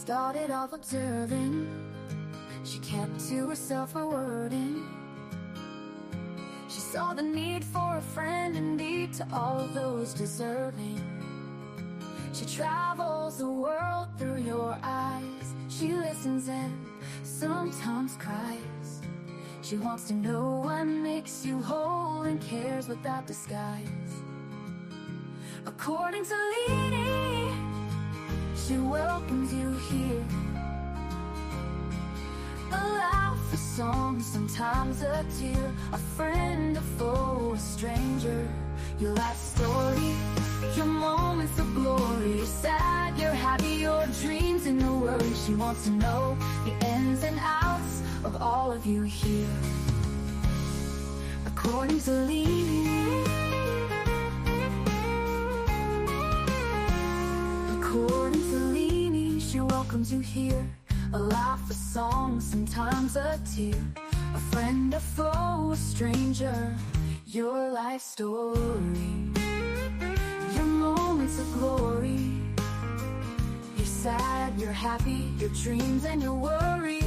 started off observing. She kept to herself her wording. She saw the need for a friend indeed to all those deserving. She travels the world through your eyes. She listens and sometimes cries. She wants to know what makes you whole and cares without disguise. According to Leanie, she welcomes you here. A laugh, a song, sometimes a tear. A friend, a foe, a stranger. Your life story, your moments of glory. You're sad, you're happy, your dreams and your worries. She wants to know the ins and outs of all of you here. According to Leanie, according to Leanie, she welcomes you here. A laugh, a song, sometimes a tear. A friend, a foe, a stranger. Your life story, your moments of glory. You're sad, you're happy, your dreams and your worry.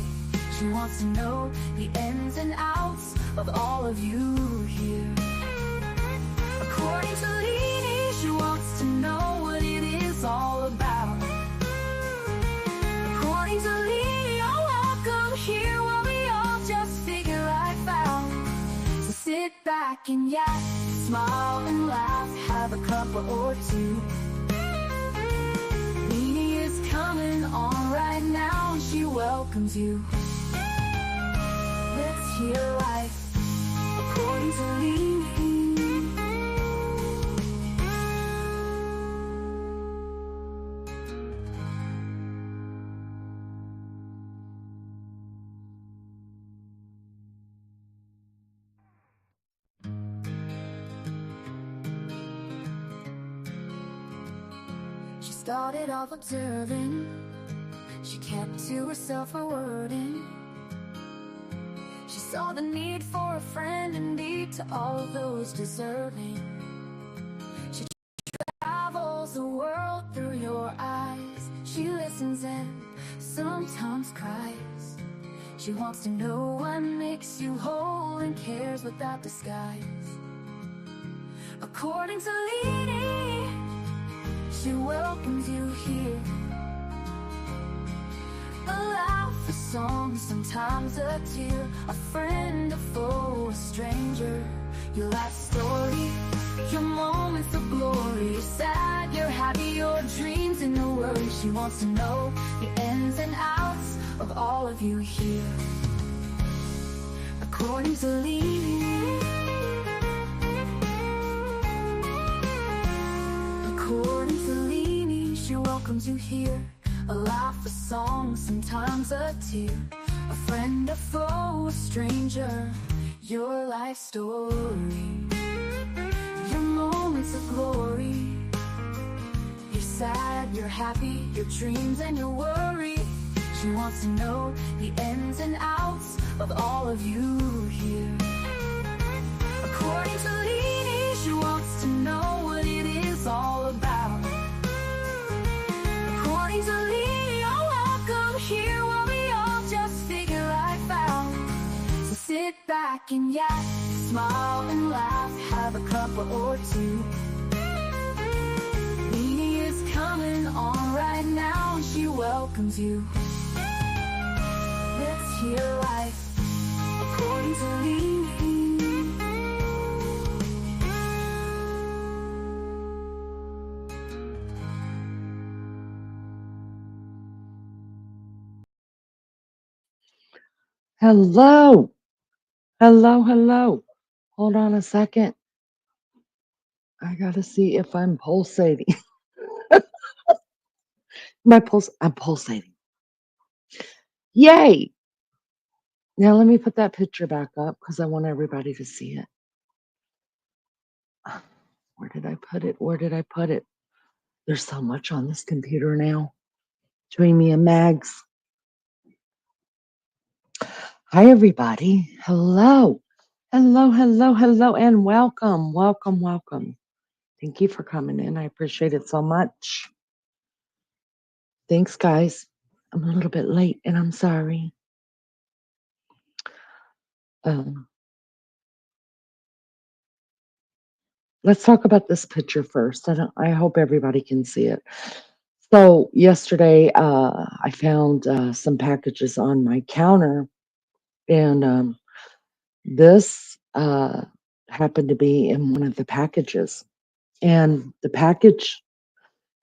She wants to know the ins and outs of all of you here. According to Leanie, she wants to know what it is all about. According to Leanie, you're welcome here while we all just figure life out. So sit back and yak, smile and laugh, have a cup or two. Leanie is coming on right now and she welcomes you. Let's hear life according to Leanie. She started off observing. She kept to herself her wording. She saw the need for a friend indeed to all those deserving. She travels the world through your eyes. She listens and sometimes cries. She wants to know what makes you whole and cares without disguise. According to Leanie, she welcomes you here. A laugh, a song, sometimes a tear. A friend, a foe, a stranger. Your life story, your moments of glory. You're sad, you're happy, your dreams and your worries. She wants to know the ins and outs of all of you here. According to Leanie, according to Leanie, she welcomes you here. A laugh, a song, sometimes a tear. A friend, a foe, a stranger. Your life story, your moments of glory. You're sad, you're happy, your dreams and your worry. She wants to know the ins and outs of all of you here. According to Leanie, she wants to know what it is all about. According to Leanie, you're welcome here while we all just figure life out. So sit back and yak, smile and laugh, have a cup or two. Leanie is coming on right now and she welcomes you. Let's hear life according to Leanie. Hello. Hello, hello. Hold on a second. I gotta see if I'm pulsating. I'm pulsating. Yay. Now let me put that picture back up because I want everybody to see it. Where did I put it? Where did I put it? There's so much on this computer now. Between me and Mags. Hi, everybody. Hello. Hello, hello, hello, and welcome, welcome, welcome. Thank you for coming in. I appreciate it so much. Thanks, guys. I'm a little bit late and I'm sorry. Um, let's talk about this picture first. I hope everybody can see it. So yesterday, I found some packages on my counter, and this happened to be in one of the packages. And the package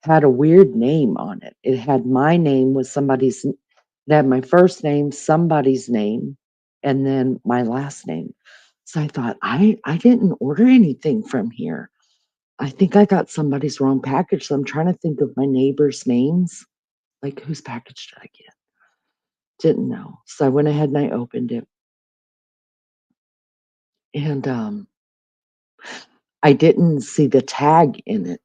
had a weird name on it. It had my name with somebody's, it had my first name, somebody's name, and then my last name. So I thought, I didn't order anything from here. I think I got somebody's wrong package. So I'm trying to think of my neighbors' names. Like, whose package did I get? Didn't know. So I went ahead and I opened it. And I didn't see the tag in it.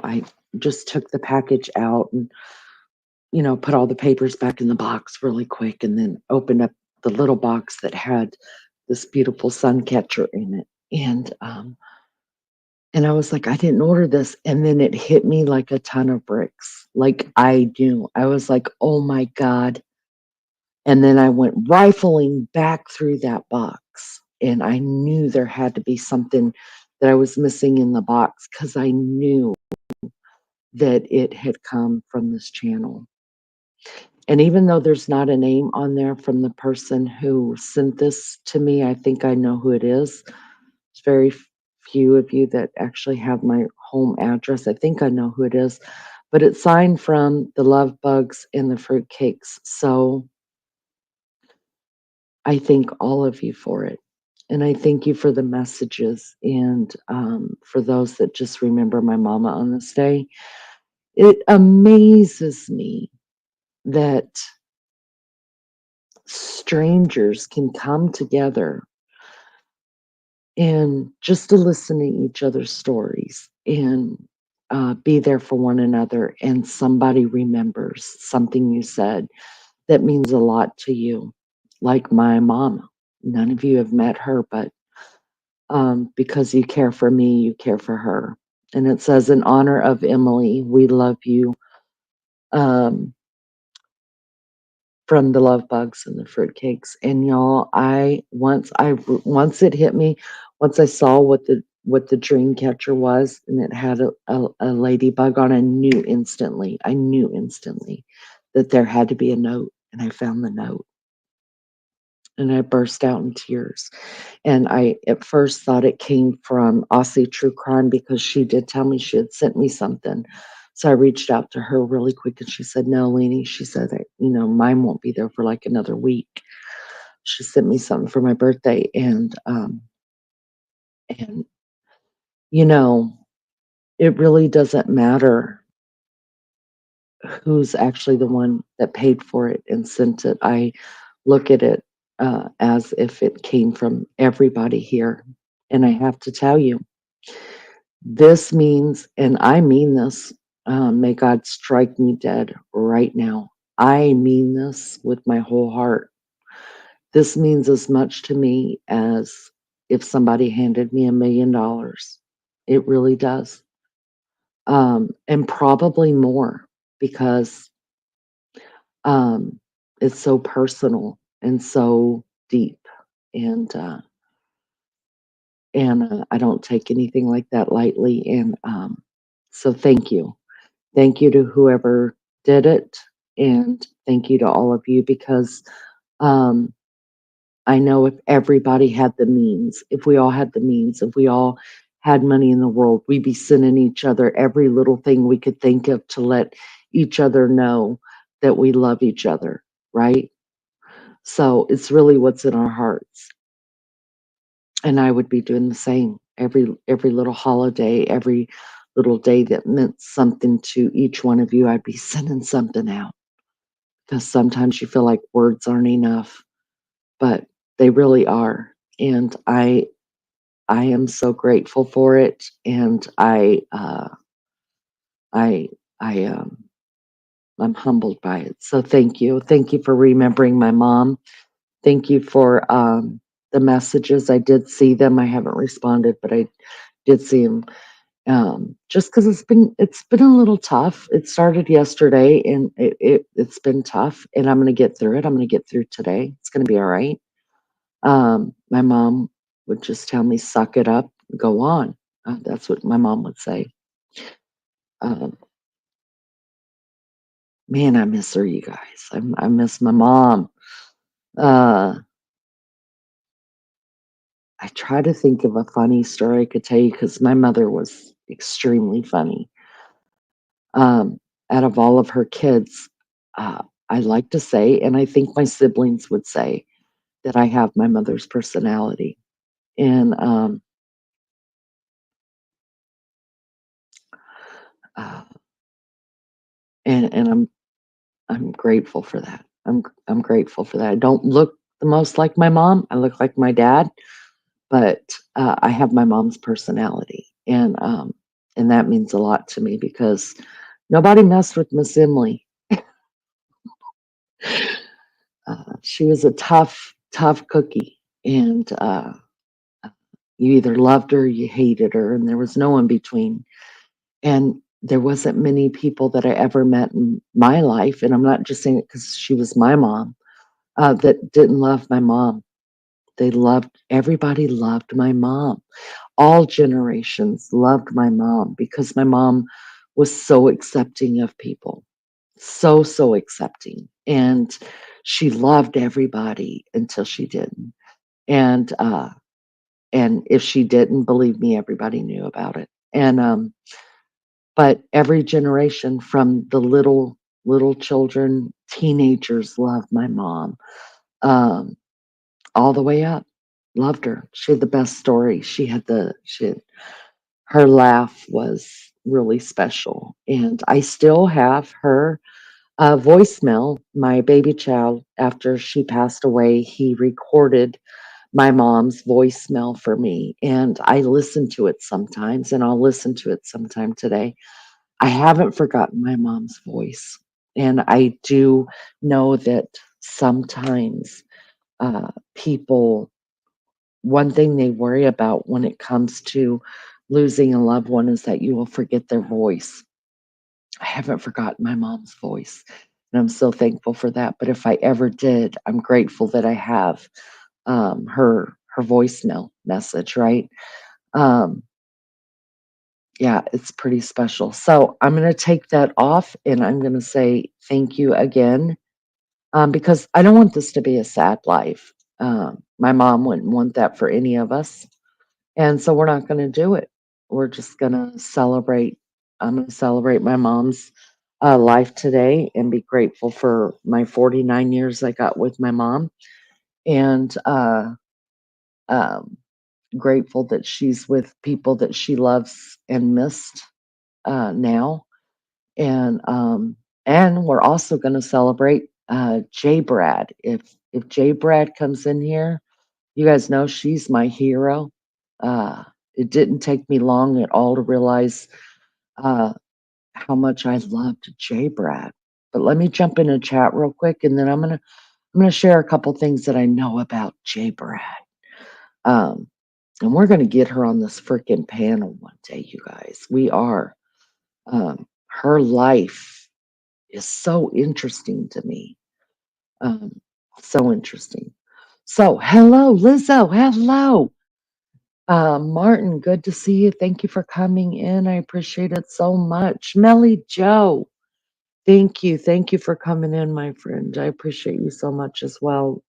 I just took the package out and, put all the papers back in the box really quick and then opened up the little box that had this beautiful sun catcher in it. And I was like, I didn't order this. And then it hit me like a ton of bricks. Like I knew. I was like, oh my God. And then I went rifling back through that box. And I knew there had to be something that I was missing in the box because I knew that it had come from this channel. And even though there's not a name on there from the person who sent this to me, I think I know who it is. There's very few of you that actually have my home address. I think I know who it is, but it's signed from the love bugs and the fruit cakes. So I thank all of you for it. And I thank you for the messages and for those that just remember my mama on this day. It amazes me that strangers can come together and just to listen to each other's stories and be there for one another. And somebody remembers something you said that means a lot to you, like my mom. None of you have met her, but because you care for me, you care for her. And it says, in honor of Emily, we love you. Um, from the love bugs and the fruitcakes. And y'all, once it hit me, once I saw what the dream catcher was, and it had a ladybug on, I knew instantly that there had to be a note, and I found the note, and I burst out in tears. And I at first thought it came from Aussie True Crime because she did tell me she had sent me something. So I reached out to her really quick and she said, no, Leanie, she said that, mine won't be there for like another week. She sent me something for my birthday and you know, it really doesn't matter who's actually the one that paid for it and sent it. I look at it as if it came from everybody here. And I have to tell you, this means, and I mean this, may God strike me dead right now. I mean this with my whole heart. This means as much to me as if somebody handed me $1 million. It really does. And probably more because um, it's so personal and so deep. And I don't take anything like that lightly. And so thank you. Thank you to whoever did it, and thank you to all of you because um, I know if everybody had the means, if we all had the means, if we all had money in the world, we'd be sending each other every little thing we could think of to let each other know that we love each other, right? So it's really what's in our hearts. And I would be doing the same every little holiday, every little day that meant something to each one of you. I'd be sending something out because sometimes you feel like words aren't enough, but they really are. And I am so grateful for it, and I I I'm humbled by it. So thank you for remembering my mom. Thank you for the messages. I did see them. I haven't responded, but I did see them. Just because it's been a little tough. It started yesterday, and it's been tough, and I'm gonna get through it. I'm gonna get through today. It's gonna be all right. My mom would just tell me, "Suck it up, go on." That's what my mom would say. Um, Man, I miss her, you guys. I miss my mom. Uh, I try to think of a funny story I could tell you because my mother was extremely funny. Um, Out of all of her kids, uh, I like to say, and I think my siblings would say, that I have my mother's personality. And uh, and I'm grateful for that. I'm grateful for that. I don't look the most like my mom. I look like my dad, but I have my mom's personality, and that means a lot to me because nobody messed with Miss Emily. She was a tough cookie, and you either loved her or you hated her, and there was no in between. And there wasn't many people that I ever met in my life, and I'm not just saying it because she was my mom, that didn't love my mom. Everybody loved my mom. All generations loved my mom because my mom was so accepting of people, so accepting. And she loved everybody until she didn't. And if she didn't, believe me, everybody knew about it. But every generation from the little children, teenagers loved my mom. Um, all the way up. Loved her. She had the best story. She had her laugh was really special. And I still have her voicemail. My baby child, after she passed away, he recorded my mom's voicemail for me. And I listen to it sometimes, and I'll listen to it sometime today. I haven't forgotten my mom's voice. And I do know that sometimes people, one thing they worry about when it comes to losing a loved one is that you will forget their voice. I haven't forgotten my mom's voice, and I'm so thankful for that. But if I ever did, I'm grateful that I have her voicemail message. Right? Um, yeah, it's pretty special. So I'm going to take that off, and I'm going to say thank you again, because I don't want this to be a sad life. My mom wouldn't want that for any of us. And so we're not gonna do it. We're just gonna celebrate. I'm gonna celebrate my mom's life today and be grateful for my 49 years I got with my mom, and um, grateful that she's with people that she loves and missed now. And we're also gonna celebrate J Brad. If J Brad comes in here, you guys know she's my hero. Uh, it didn't take me long at all to realize uh, how much I loved Jay Brad. But let me jump in a chat real quick, and then I'm gonna share a couple things that I know about Jay Brad. Um, and we're gonna get her on this freaking panel one day, you guys. We are. Her life is so interesting to me. Um, so interesting. So, hello, Lizzo. Hello. Martin, good to see you. Thank you for coming in. I appreciate it so much. Melly Joe, thank you. Thank you for coming in, my friend. I appreciate you so much as well.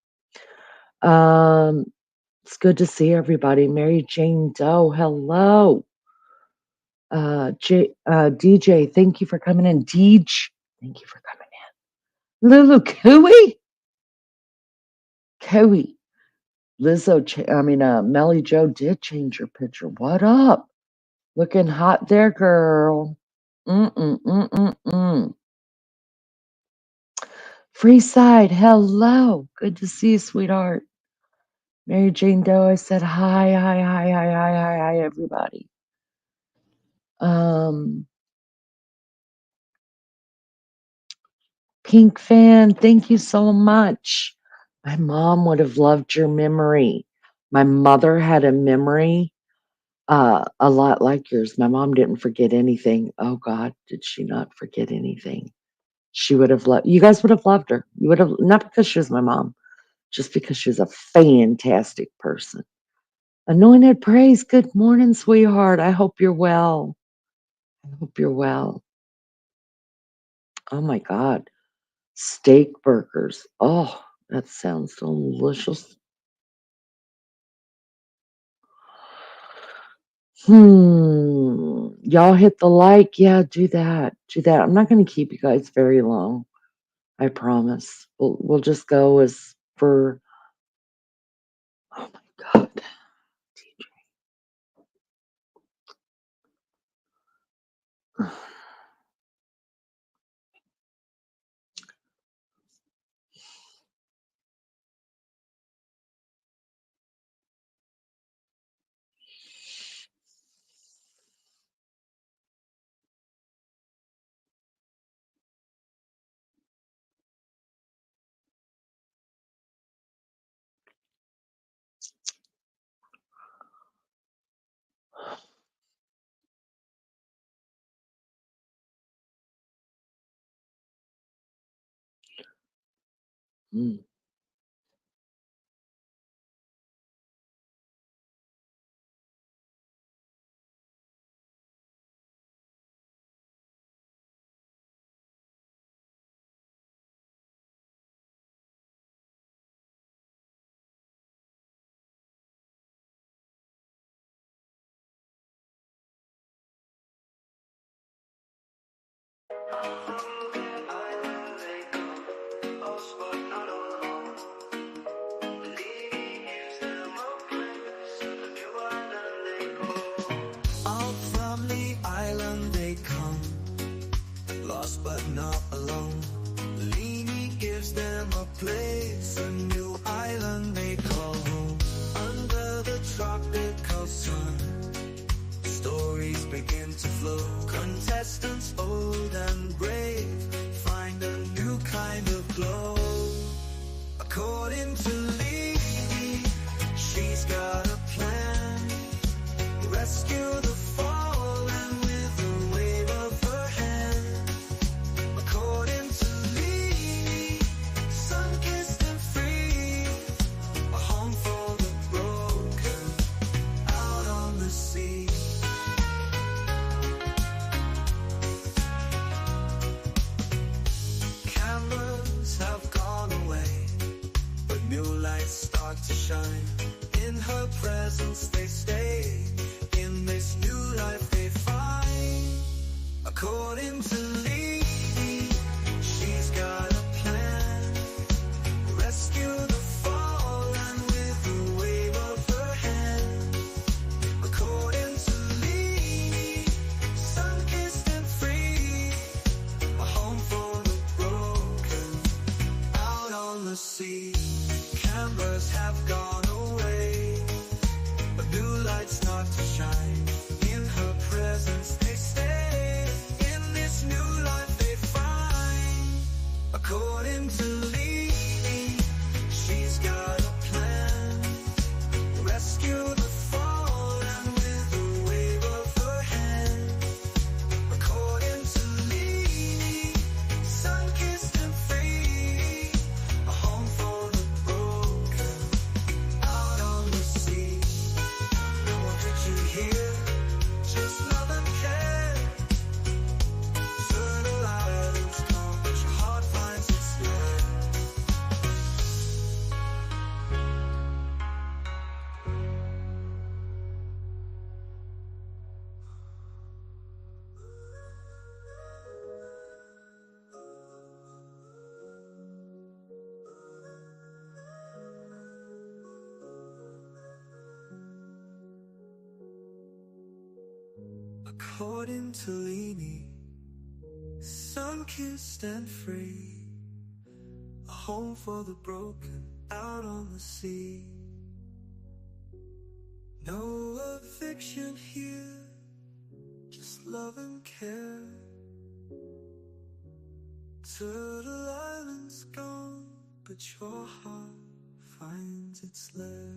Um, it's good to see everybody. Mary Jane Doe, hello. DJ, thank you for coming in. Deej, thank you for coming in. Lulu Cooey, Cooey. Lizzo, Melly Joe did change her picture. What up? Looking hot there, girl. Mm-mm-mm-mm-mm. Freeside, hello. Good to see you, sweetheart. Mary Jane Doe, I said hi, hi, hi, hi, hi, hi, hi, everybody. Um, Pink Fan, thank you so much. My mom would have loved your memory. My mother had a memory a lot like yours. My mom didn't forget anything. Oh God, did she not forget anything? She would have loved you guys would have loved her. You would have not because she was my mom, just because she was a fantastic person. Anointed praise, good morning, sweetheart. I hope you're well. I hope you're well. Oh my God. Steak burgers. Oh, that sounds delicious. Y'all hit the like. Yeah, do that. Do that. I'm not going to keep you guys very long. I promise. We'll just go as for. Oh my God. Mm, Out from the island they come, lost but not alone. Leany gives them a place, a new island they call home. Under the tropical sun, stories begin to flow. Contestants old and brave find a new kind of glow. According to Leany, she's got a plan. Rescue the fallen with a wave of her hand. According to Lee, sun-kissed and free, a home for the broken, out on the sea. Cameras have gone away, but new lights start to shine. In her presence they stay, in this new life they find. According to Lee, she's got a plan. Rescue the fallen with a wave of her hand. According to Lee, sun-kissed and free, a home for the broken, out on the sea. Cameras have gone away, but new lights start to shine. In her presence they stay, in this new life they find. According to Lee, she's got a plan. Rescue the fallen with a wave of her hand. According to Lee, sun-kissed and free, a home for the broken, out on the sea. No more picture here, just love and care. Turtle islands come, but your heart finds its lair. According to Leany, sun-kissed and free, a home for the broken, out on the sea. No eviction here, just love and care. Turtle Island's gone, but your heart finds its lair.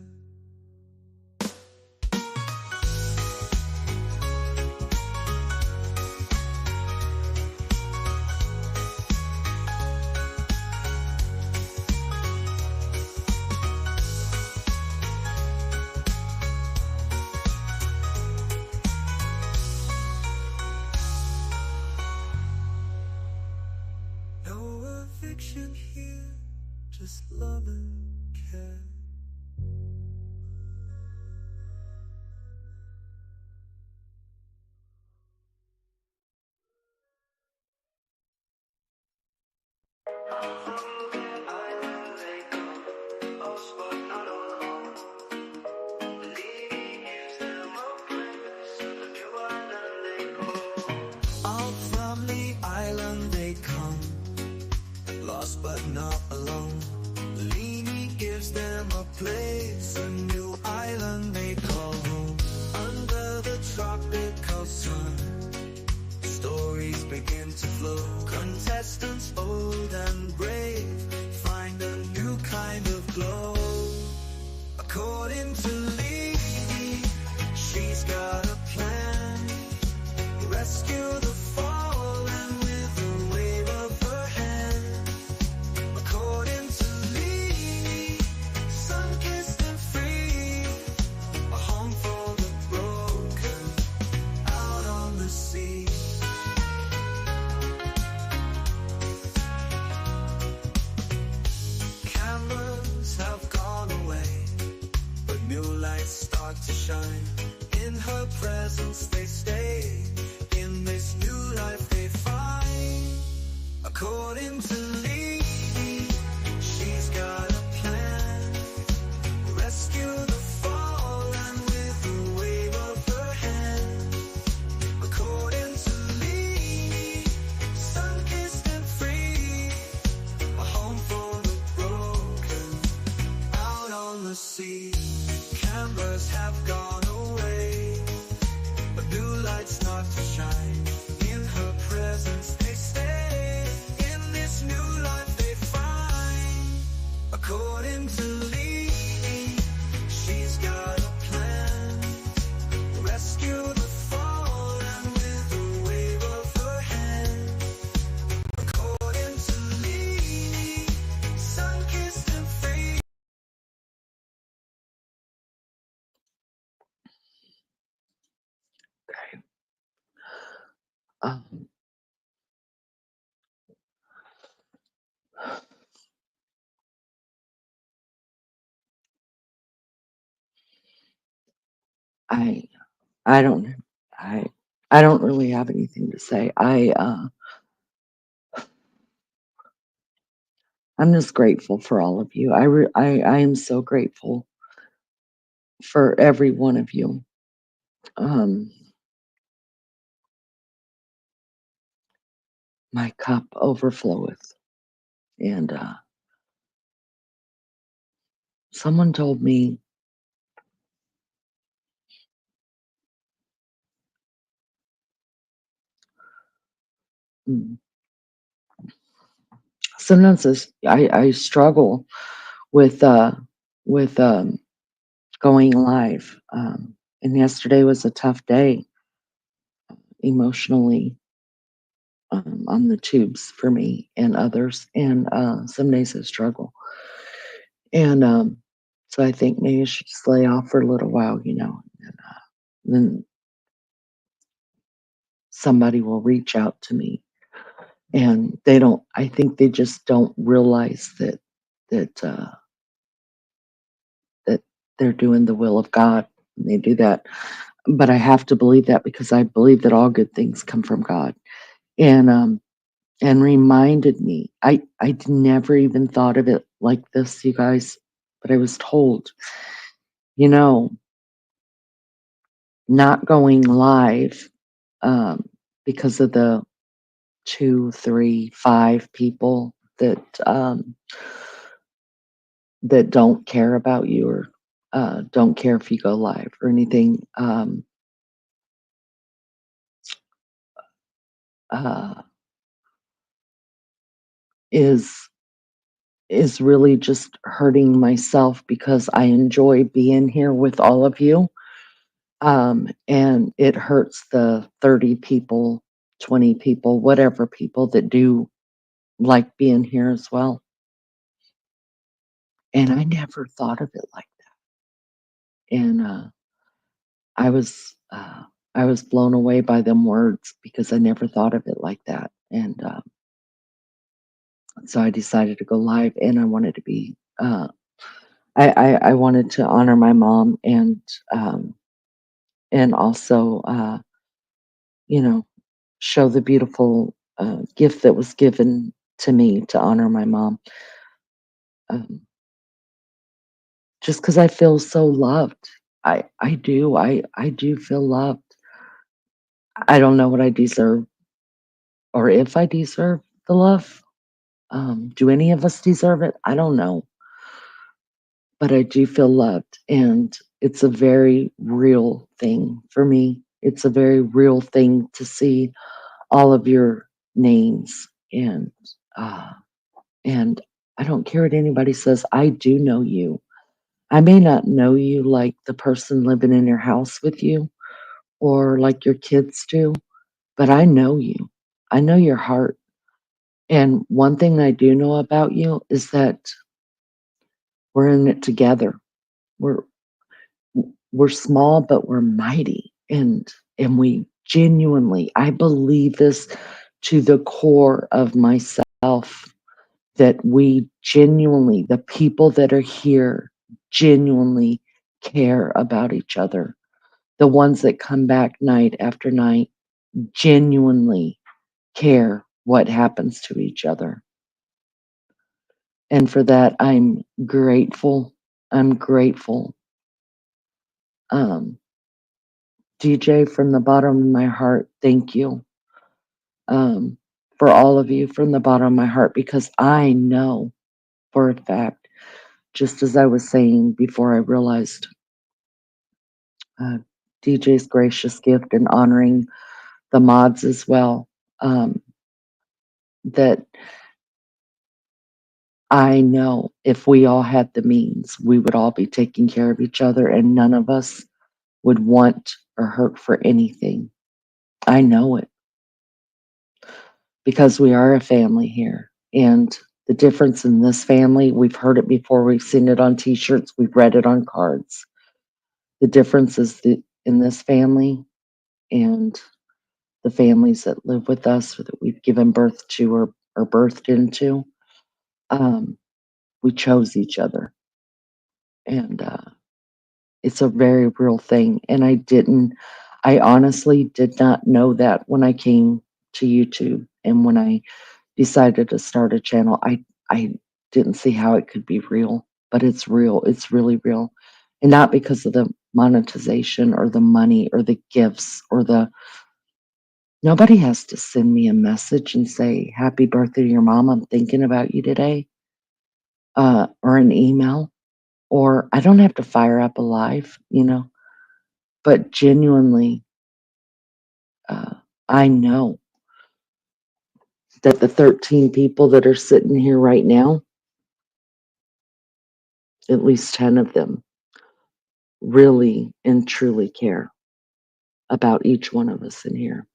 you here, just love and care. Out from the island they come, lost but not alone. Leany gives them a place, a new island they call home. Under the tropical sun, stories begin to flow. Contestants old and brave find a new kind of glow. According to Lee, she's got a plan. Rescue the fallen with a wave of her hand. According to Lee, sun-kissed and free, a home for the broken, out on the sea. Cameras have gone away, but new lights start to shine. In her presence they stay, in this new life they find. According to Lee, she's got a plan. Rescue the fallen with a wave of her hand. According to Lee, sun-kissed and free, a home for the broken, out on the sea. Cameras have gone away, but new lights start to shine. In her presence they stay, in this new life they find. According to Lee, she's got a plan. Rescue the fallen with a wave of her hand. According to Lee, sun-kissed and free. Okay. Um, I I don't I I don't really have anything to say. I'm just grateful for all of you. I am so grateful for every one of you. Um, my cup overfloweth, and someone told me, mm, sometimes I struggle with going live, and yesterday was a tough day emotionally, on the tubes for me and others, and some days I struggle, and so I think maybe I should just lay off for a little while, and then somebody will reach out to me, and they don't. I think they just don't realize that that they're doing the will of God when they do that. But I have to believe that because I believe that all good things come from God, and reminded me. I'd never even thought of it like this, you guys, but I was told, you know, not going live, um, because of the 2, 3, 5 people that don't care about you or don't care if you go live or anything. Uh, is is really just hurting myself because I enjoy being here with all of you. And it hurts the 30 people, 20 people, whatever people that do like being here as well. And I never thought of it like that. And I was uh, I was blown away by them words because I never thought of it like that. And So I decided to go live, and I wanted to be, I wanted to honor my mom um, and also, you know, show the beautiful gift that was given to me to honor my mom. Um, just because I feel so loved. I do feel loved. I don't know what I deserve or if I deserve the love. Do any of us deserve it? I don't know, but I do feel loved, and it's a very real thing for me. It's a very real thing to see all of your names, uh, and I don't care what anybody says. I do know you. I may not know you like the person living in your house with you or like your kids do, but I know you. I know your heart. And one thing I do know about you is that we're in it together. We're we're small, but we're mighty. And we genuinely, I believe this to the core of myself, that we genuinely, the people that are here, genuinely care about each other. The ones that come back night after night genuinely care what happens to each other. And for that, I'm grateful. I'm grateful. Um, DJ, from the bottom of my heart, thank you, um, for all of you from the bottom of my heart, because I know for a fact, just as I was saying before, I realized uh, DJ's gracious gift and honoring the mods as well. Um, that I know if we all had the means, we would all be taking care of each other, and none of us would want or hurt for anything. I know it because we are a family here. And the difference in this family, we've heard it before, we've seen it on t shirts, we've read it on cards. The difference is that in this family and the families that live with us or that we've given birth to or birthed into, um, we chose each other. And it's a very real thing. And I honestly did not know that when I came to YouTube and when I decided to start a channel. I didn't see how it could be real, but it's real. It's really real. And not because of the monetization or the money or the gifts or the nobody has to send me a message and say, "Happy birthday to your mom. I'm thinking about you today." Or an email, or I don't have to fire up a live. But genuinely, uh, I know that the 13 people that are sitting here right now, at least 10 of them, really and truly care about each one of us in here.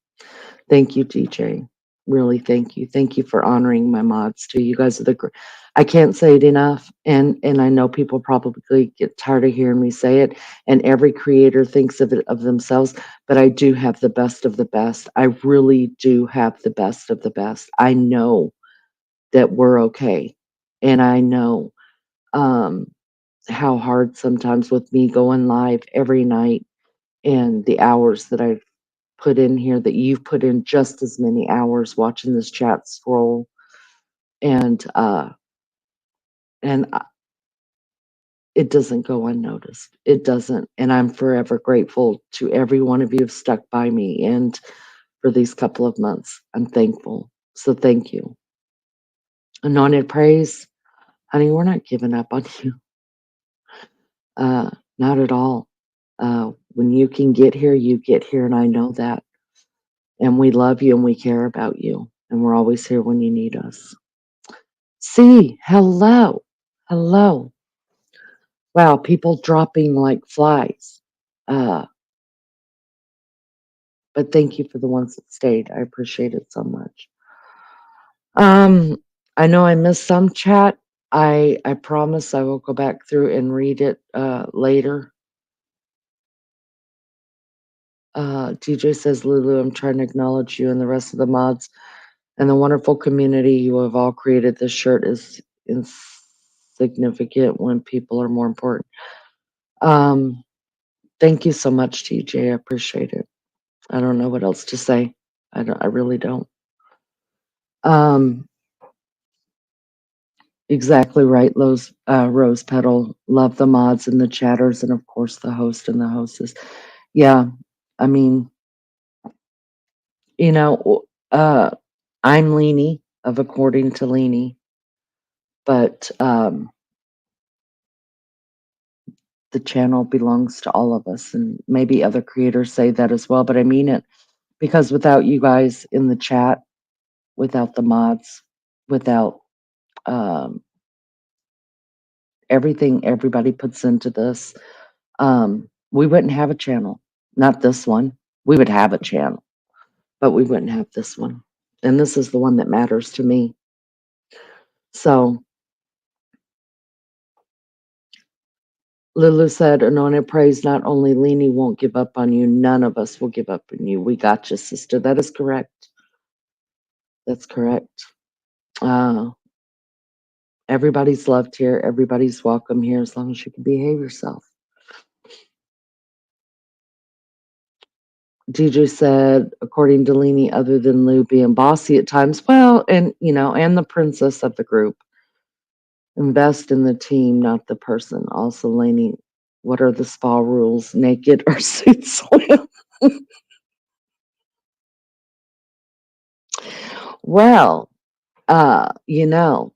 Thank you, DJ. Really, thank you. Thank you for honoring my mods too. You guys are I can't say it enough, and I know people probably get tired of hearing me say it. And every creator thinks of it of themselves, but I do have the best of the best. I really do have the best of the best. I know that we're okay, and I know um, how hard sometimes with me going live every night and the hours that I've put in here, that you've put in just as many hours watching this chat scroll, and and it doesn't go unnoticed. It doesn't, and I'm forever grateful to every one of you who've stuck by me and for these couple of months. I'm thankful. So thank you. Anointed praise, honey. We're not giving up on you. Uh, Not at all. When you can get here, you get here, and I know that. And we love you and we care about you, and we're always here when you need us. See, hello, hello. Wow, people dropping like flies. Uh, but thank you for the ones that stayed. I appreciate it so much. Um, I know I missed some chat. I promise I will go back through and read it later. TJ says, Lulu, I'm trying to acknowledge you and the rest of the mods. and the wonderful community you have all created. This shirt is insignificant when people are more important. Um, Thank you so much, TJ. I appreciate it. I don't know what else to say. I really don't. Um, exactly right, Rose Petal. Love the mods and the chatters, and of course the host and the hostess. Yeah, I mean, you know, I'm Leanie of According to Leanie, but the channel belongs to all of us, and maybe other creators say that as well, but I mean it because without you guys in the chat, without the mods, without um, everything everybody puts into this, we wouldn't have a channel. Not this one. We would have a channel, but we wouldn't have this one. And this is the one that matters to me. So Lulu said, Anointed praise, not only Leanie won't give up on you, none of us will give up on you. We got you, sister. That is correct. That's correct. Uh, everybody's loved here. Everybody's welcome here as long as you can behave yourself. DJ said, according to Leanie, other than Lou being bossy at times, well, and and the princess of the group, invest in the team, not the person. Also, Leanie, what are the spa rules? Naked or suit swim? Well, uh, you know,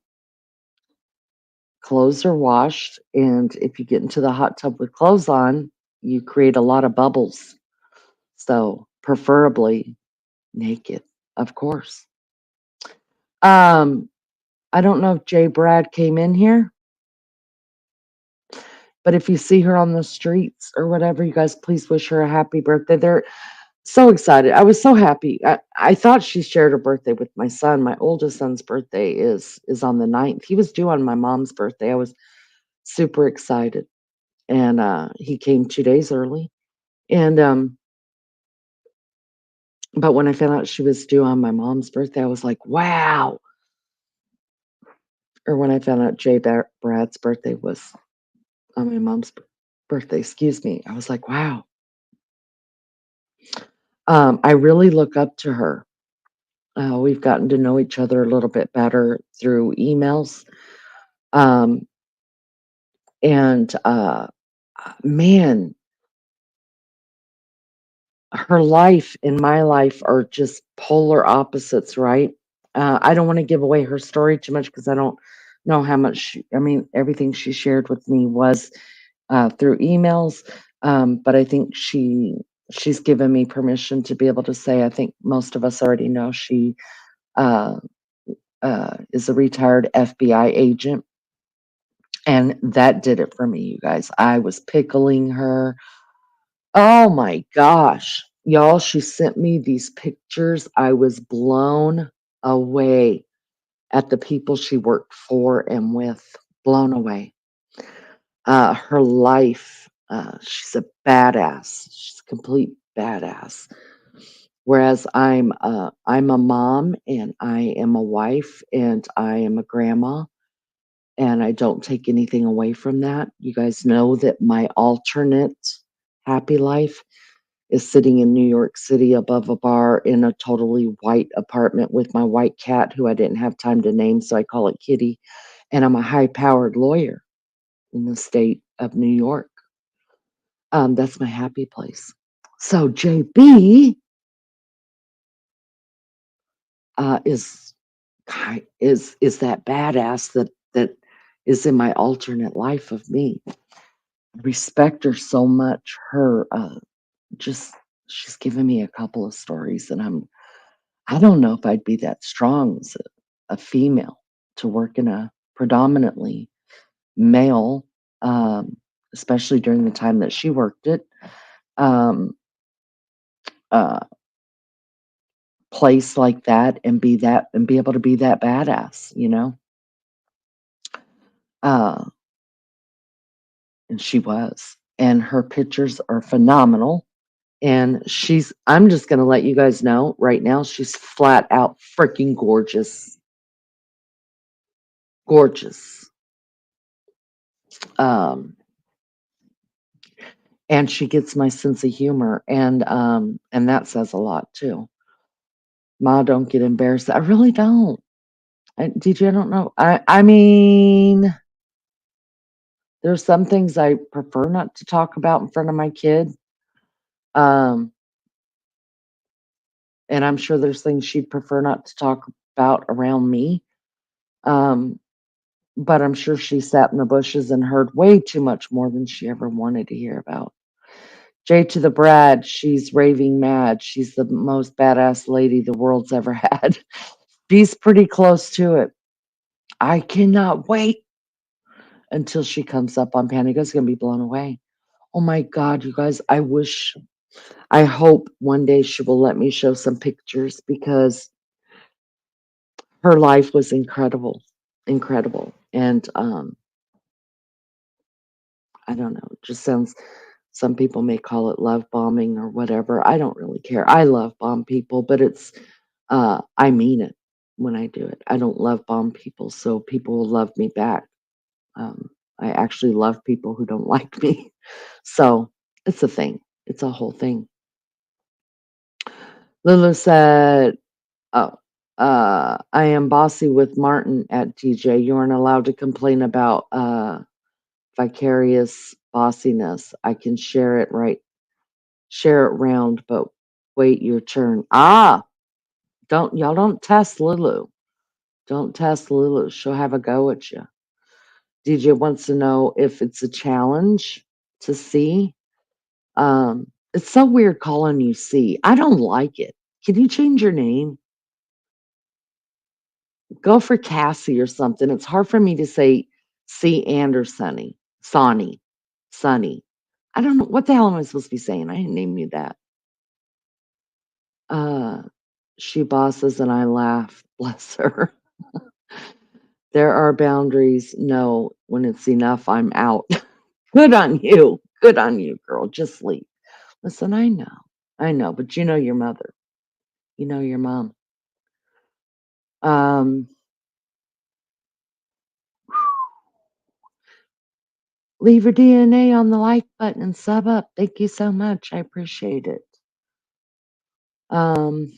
clothes are washed, and if you get into the hot tub with clothes on, you create a lot of bubbles. So, preferably naked, of course. Um, I don't know if Jay Brad came in here, but if you see her on the streets or whatever, you guys please wish her a happy birthday. They're so excited. I was so happy. I thought she shared her birthday with my son. My oldest son's birthday is on the 9th. He was due on my mom's birthday. I was super excited. And he came 2 days early. And but when I found out she was due on my mom's birthday, I was like, wow. Or when I found out Brad's birthday was on my mom's birthday, excuse me, I was like, wow. I really look up to her. We've gotten to know each other a little bit better through emails. Um, and man, her life and my life are just polar opposites, right? I don't want to give away her story too much because I don't know how much. I mean, everything she shared with me was through emails, but I think she's given me permission to be able to say. I think most of us already know she uh, is a retired FBI agent. And that did it for me, you guys. I was pickling her. Oh my gosh. Y'all, she sent me these pictures. I was blown away at the people she worked for and with. Blown away. Her life, she's a badass. She's a complete badass. Whereas I'm a mom and I am a wife and I am a grandma and I don't take anything away from that. You guys know that my alternate happy life is sitting in New York City above a bar in a totally white apartment with my white cat, who I didn't have time to name, so I call it Kitty. And I'm a high powered lawyer in the state of New York. That's my happy place. So JB is that badass that is in my alternate life of me. Respect her so much. Her just she's given me a couple of stories, and I don't know if I'd be that strong as a female to work in a predominantly male, um, especially during the time that she worked it, um, uh, place like that, and be able to be that badass. Uh, and she was, and her pictures are phenomenal. And I'm just going to let you guys know right now, she's flat out freaking gorgeous. Gorgeous. Um, and she gets my sense of humor, and that says a lot too. Ma, don't get embarrassed. I really don't. DJ, I don't know. I mean, there's some things I prefer not to talk about in front of my kid. Um, and I'm sure there's things she'd prefer not to talk about around me. Um, but I'm sure she sat in the bushes and heard way too much more than she ever wanted to hear about. J to the Brad, she's raving mad. She's the most badass lady the world's ever had. She's pretty close to it. I cannot wait until she comes up on Panica's gonna be blown away. Oh my God, you guys, I hope one day she will let me show some pictures because her life was incredible, incredible. And I don't know, it just sounds, some people may call it love bombing or whatever. I don't really care. I love bomb people, but I mean it when I do it. I don't love bomb people, so people will love me back. I actually love people who don't like me. So it's a thing. It's a whole thing. Lulu said, oh, I am bossy with Martin at DJ. You aren't allowed to complain about vicarious bossiness. I can share it round, but wait your turn. Y'all don't test Lulu. Don't test Lulu. She'll have a go at you. DJ wants to know if it's a challenge to see. It's so weird calling you C. I don't like it. Can you change your name? Go for Cassie or something. It's hard for me to say C and or Sunny. Sunny. I don't know. What the hell am I supposed to be saying? I didn't name you that. Uh, she bosses and I laugh. Bless her. There are boundaries. No, when it's enough, I'm out. Good on you. Good on you, girl. Just sleep. Listen, I know, but you know your mother. You know your mom. Um, leave your DNA on the like button and sub up. Thank you so much. I appreciate it. Um,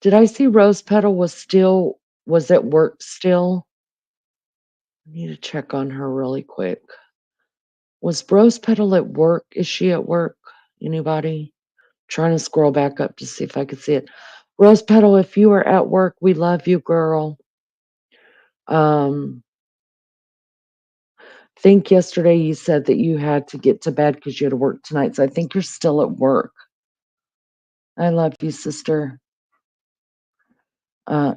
did I see Rose Petal was at work still? I need to check on her really quick. Was Rose Petal at work? Is she at work? Anybody? Trying to scroll back up to see if I could see it. Rose Petal, if you are at work, we love you, girl. Think yesterday you said that you had to get to bed because you had to work tonight. So I think you're still at work. I love you, sister.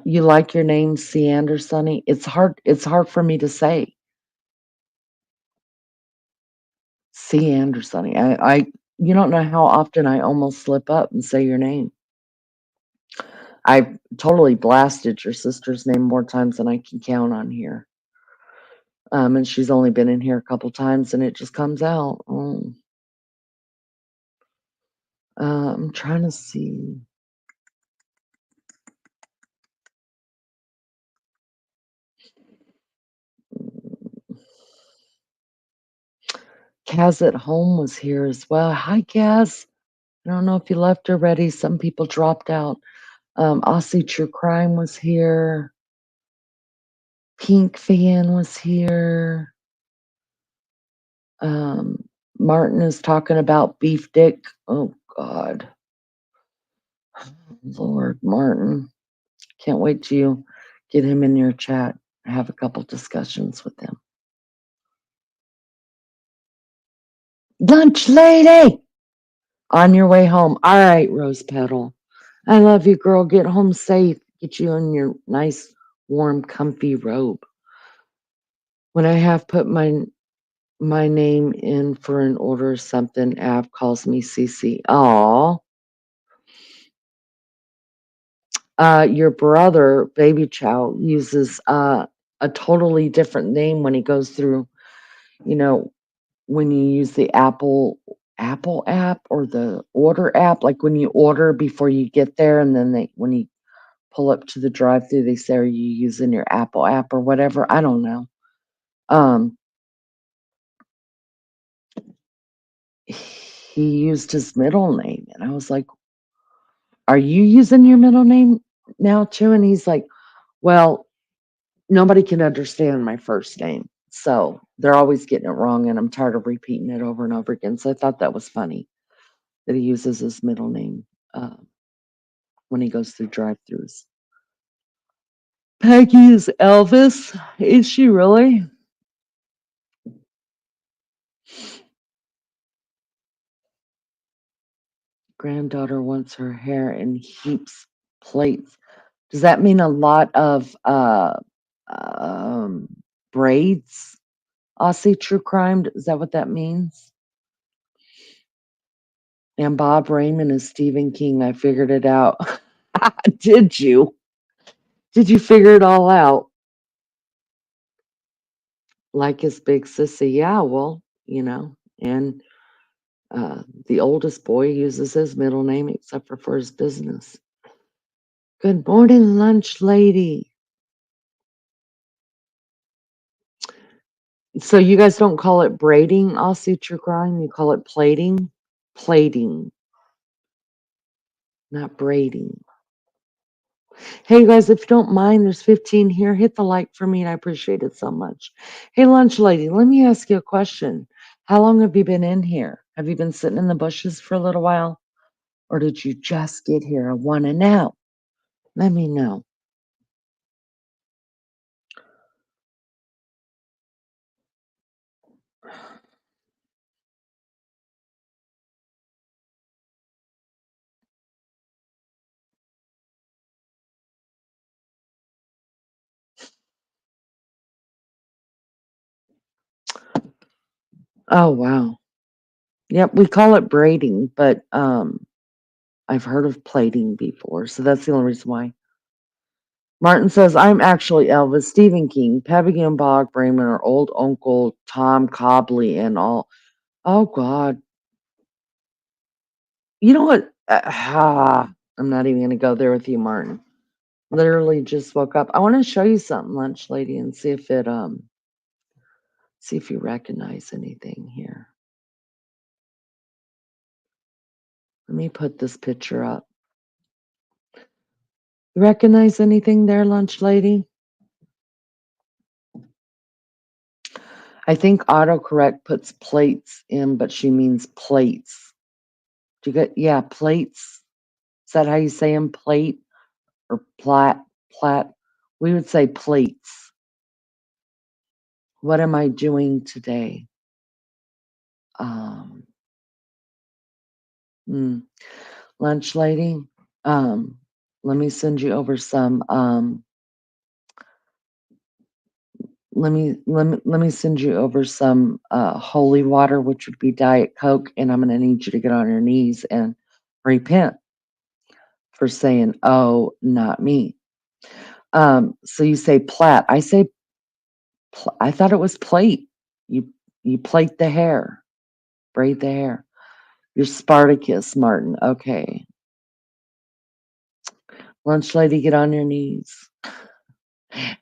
You like your name, Ciander Sunny? It's hard for me to say. Ciander Sunny. You don't know how often I almost slip up and say your name. I totally blasted your sister's name more times than I can count on here. And she's only been in here a couple times and it just comes out. I'm trying to see. Kaz at home was here as well. Hi, Kaz. I don't know if you left already. Some people dropped out. Aussie True Crime was here. Pink Fan was here. Martin is talking about beef dick. Oh, God. Lord, Martin. Can't wait till you get him in your chat. Have a couple discussions with him. Lunch lady! On your way home. All right, Rose Petal. I love you, girl. Get home safe. Get you in your nice, warm, comfy robe. When I have put my name in for an order or something, Av calls me Cece. Aw. Your brother, Baby Chow, uses a totally different name when he goes through, you know, when you use the Apple app or the order app, like when you order before you get there, and then when you pull up to the drive-through, they say, "Are you using your Apple app or whatever?" I don't know. Um, he used his middle name, and I was like, "Are you using your middle name now too?" And he's like, "Well, nobody can understand my first name, so they're always getting it wrong, and I'm tired of repeating it over and over again." So I thought that was funny that he uses his middle name when he goes through drive-throughs. Peggy is Elvis. Is she really? Granddaughter wants her hair in heaps plaits. Does that mean a lot of um, braids? Aussie True Crime. Is that what that means? And Bob Raymond is Stephen King. I figured it out. Did you? Did you figure it all out? Like his big sissy? Yeah, well, and the oldest boy uses his middle name except for his business. Good morning, lunch lady. So you guys don't call it braiding, Aussie True Crime? You call it plating? Plating, not braiding. Hey, you guys, if you don't mind, there's 15 here. Hit the like for me, and I appreciate it so much. Hey, lunch lady, let me ask you a question. How long have you been in here? Have you been sitting in the bushes for a little while? Or did you just get here? I want to know. Let me know. Oh, wow. Yep, we call it braiding, but I've heard of plating before, so that's the only reason why. Martin says, I'm actually Elvis, Stephen King, Pebby and Bog Bremen, or old Uncle Tom Cobley, and all. Oh, God. You know what? I'm not even going to go there with you, Martin. Literally just woke up. I want to show you something, lunch lady, and see if you recognize anything here. Let me put this picture up. You recognize anything there, lunch lady? I think autocorrect puts plates in, but she means plates. Do you get, yeah, plates? Is that how you say them? Plate or plat? We would say plates. What am I doing today? Um, mm, Lunch lady, um, let me send you over some, let me send you over some, holy water, which would be Diet Coke, and I'm gonna need you to get on your knees and repent for saying, "Oh, not me." So you say plait. I say I thought it was plate. You you plait the hair, braid the hair. You're Spartacus, Martin. Okay. Lunch lady, get on your knees.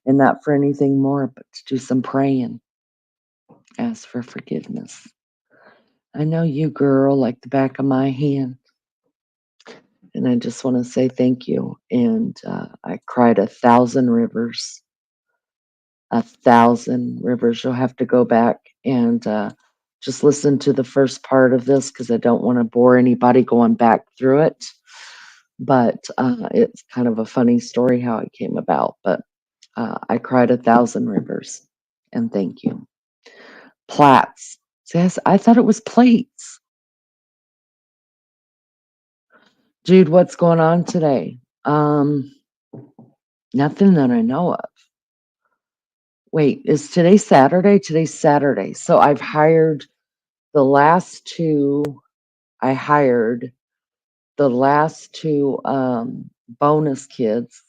And not for anything more, but to do some praying. Ask for forgiveness. I know you, girl, like the back of my hand. And I just want to say thank you. And I cried 1,000 rivers. 1,000 rivers. You'll have to go back and just listen to the first part of this because I don't want to bore anybody going back through it. But it's kind of a funny story how it came about. But I cried 1,000 rivers. And thank you. Plats. Yes, I thought it was plates. Dude, what's going on today? Nothing that I know of. Wait, is today Saturday? Today's Saturday. So I've hired the last two. I hired the last two bonus kids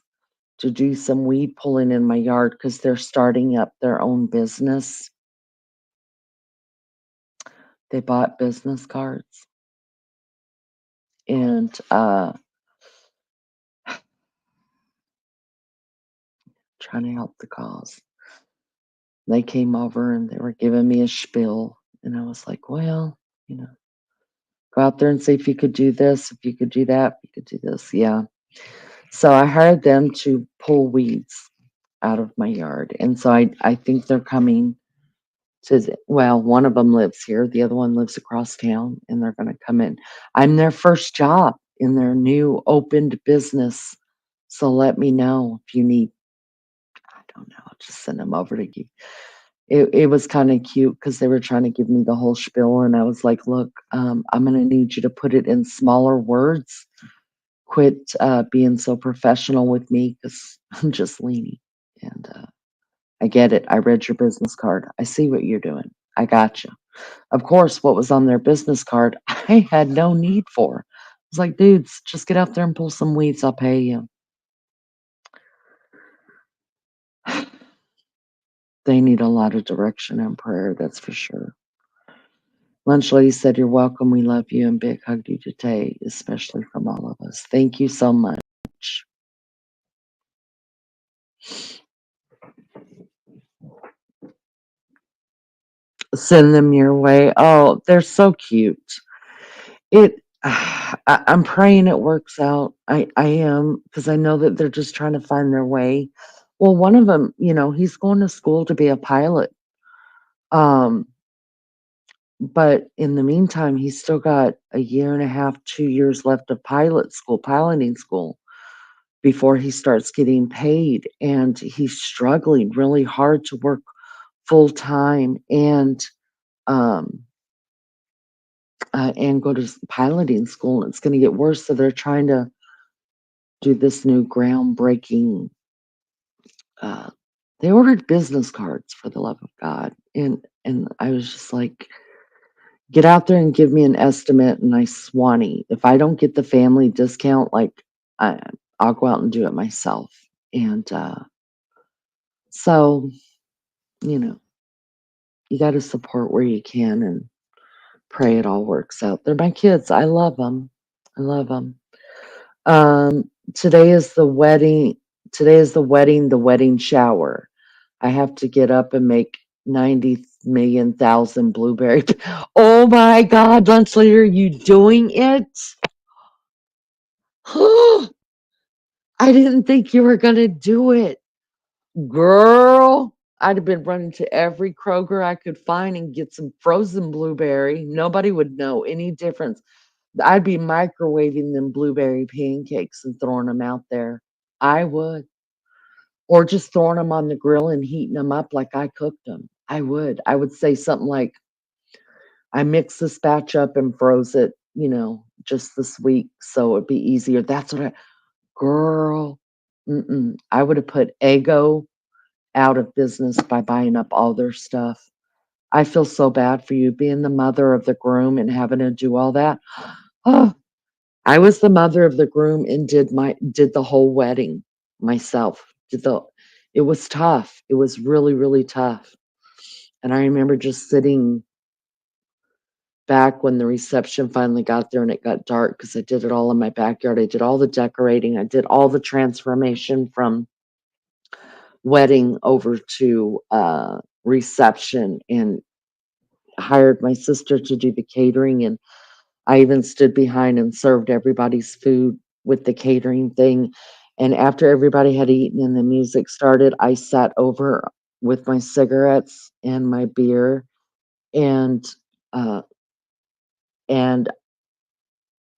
to do some weed pulling in my yard because they're starting up their own business. They bought business cards and trying to help the cause. They came over and they were giving me a spiel, and I was like, well, you know, go out there and see if you could do this, if you could do that, if you could do this. Yeah. So I hired them to pull weeds out of my yard. And so I think they're coming well, one of them lives here, the other one lives across town, and they're going to come in. I'm their first job in their new opened business. So let me know if you need, I don't know, I'll just send them over to you. It was kind of cute because they were trying to give me the whole spiel, and I was like, look, I'm going to need you to put it in smaller words. Quit being so professional with me because I'm just leaning. And I get it. I read your business card. I see what you're doing. I got you. Of course, what was on their business card, I had no need for. I was like, dudes, just get out there and pull some weeds. I'll pay you. They need a lot of direction and prayer, that's for sure. Lunch Lady said, you're welcome. We love you and big hug to you today, especially from all of us. Thank you so much. Send them your way. Oh, they're so cute. I'm praying it works out. I am, because I know that they're just trying to find their way. Well, one of them, he's going to school to be a pilot. Um, but in the meantime, he's still got a year and a half, 2 years left of piloting school before he starts getting paid. And he's struggling really hard to work full time um, and go to piloting school. And it's going to get worse. So they're trying to do this new groundbreaking. Uh, they ordered business cards, for the love of God, and I was just like, get out there and give me an estimate, and I swanee. If I don't get the family discount, like I, I'll go out and do it myself. And so, you know, you got to support where you can and pray it all works out. They're my kids. I love them. I love them. Today is the wedding. Today is the wedding shower. I have to get up and make 90 million thousand blueberry. Oh my God, Lunch Leader, you doing it? I didn't think you were going to do it. Girl, I'd have been running to every Kroger I could find and get some frozen blueberry. Nobody would know any difference. I'd be microwaving them blueberry pancakes and throwing them out there. I would. Or just throwing them on the grill and heating them up like I cooked them. I would. I would say something like, I mixed this batch up and froze it, just this week so it'd be easier. That's what girl, I would have put Eggo out of business by buying up all their stuff. I feel so bad for you being the mother of the groom and having to do all that. Oh, I was the mother of the groom and did the whole wedding myself. It was tough. It was really, really tough. And I remember just sitting back when the reception finally got there and it got dark because I did it all in my backyard. I did all the decorating. I did all the transformation from wedding over to reception and hired my sister to do the catering. And I even stood behind and served everybody's food with the catering thing. And after everybody had eaten and the music started, I sat over with my cigarettes and my beer and uh, and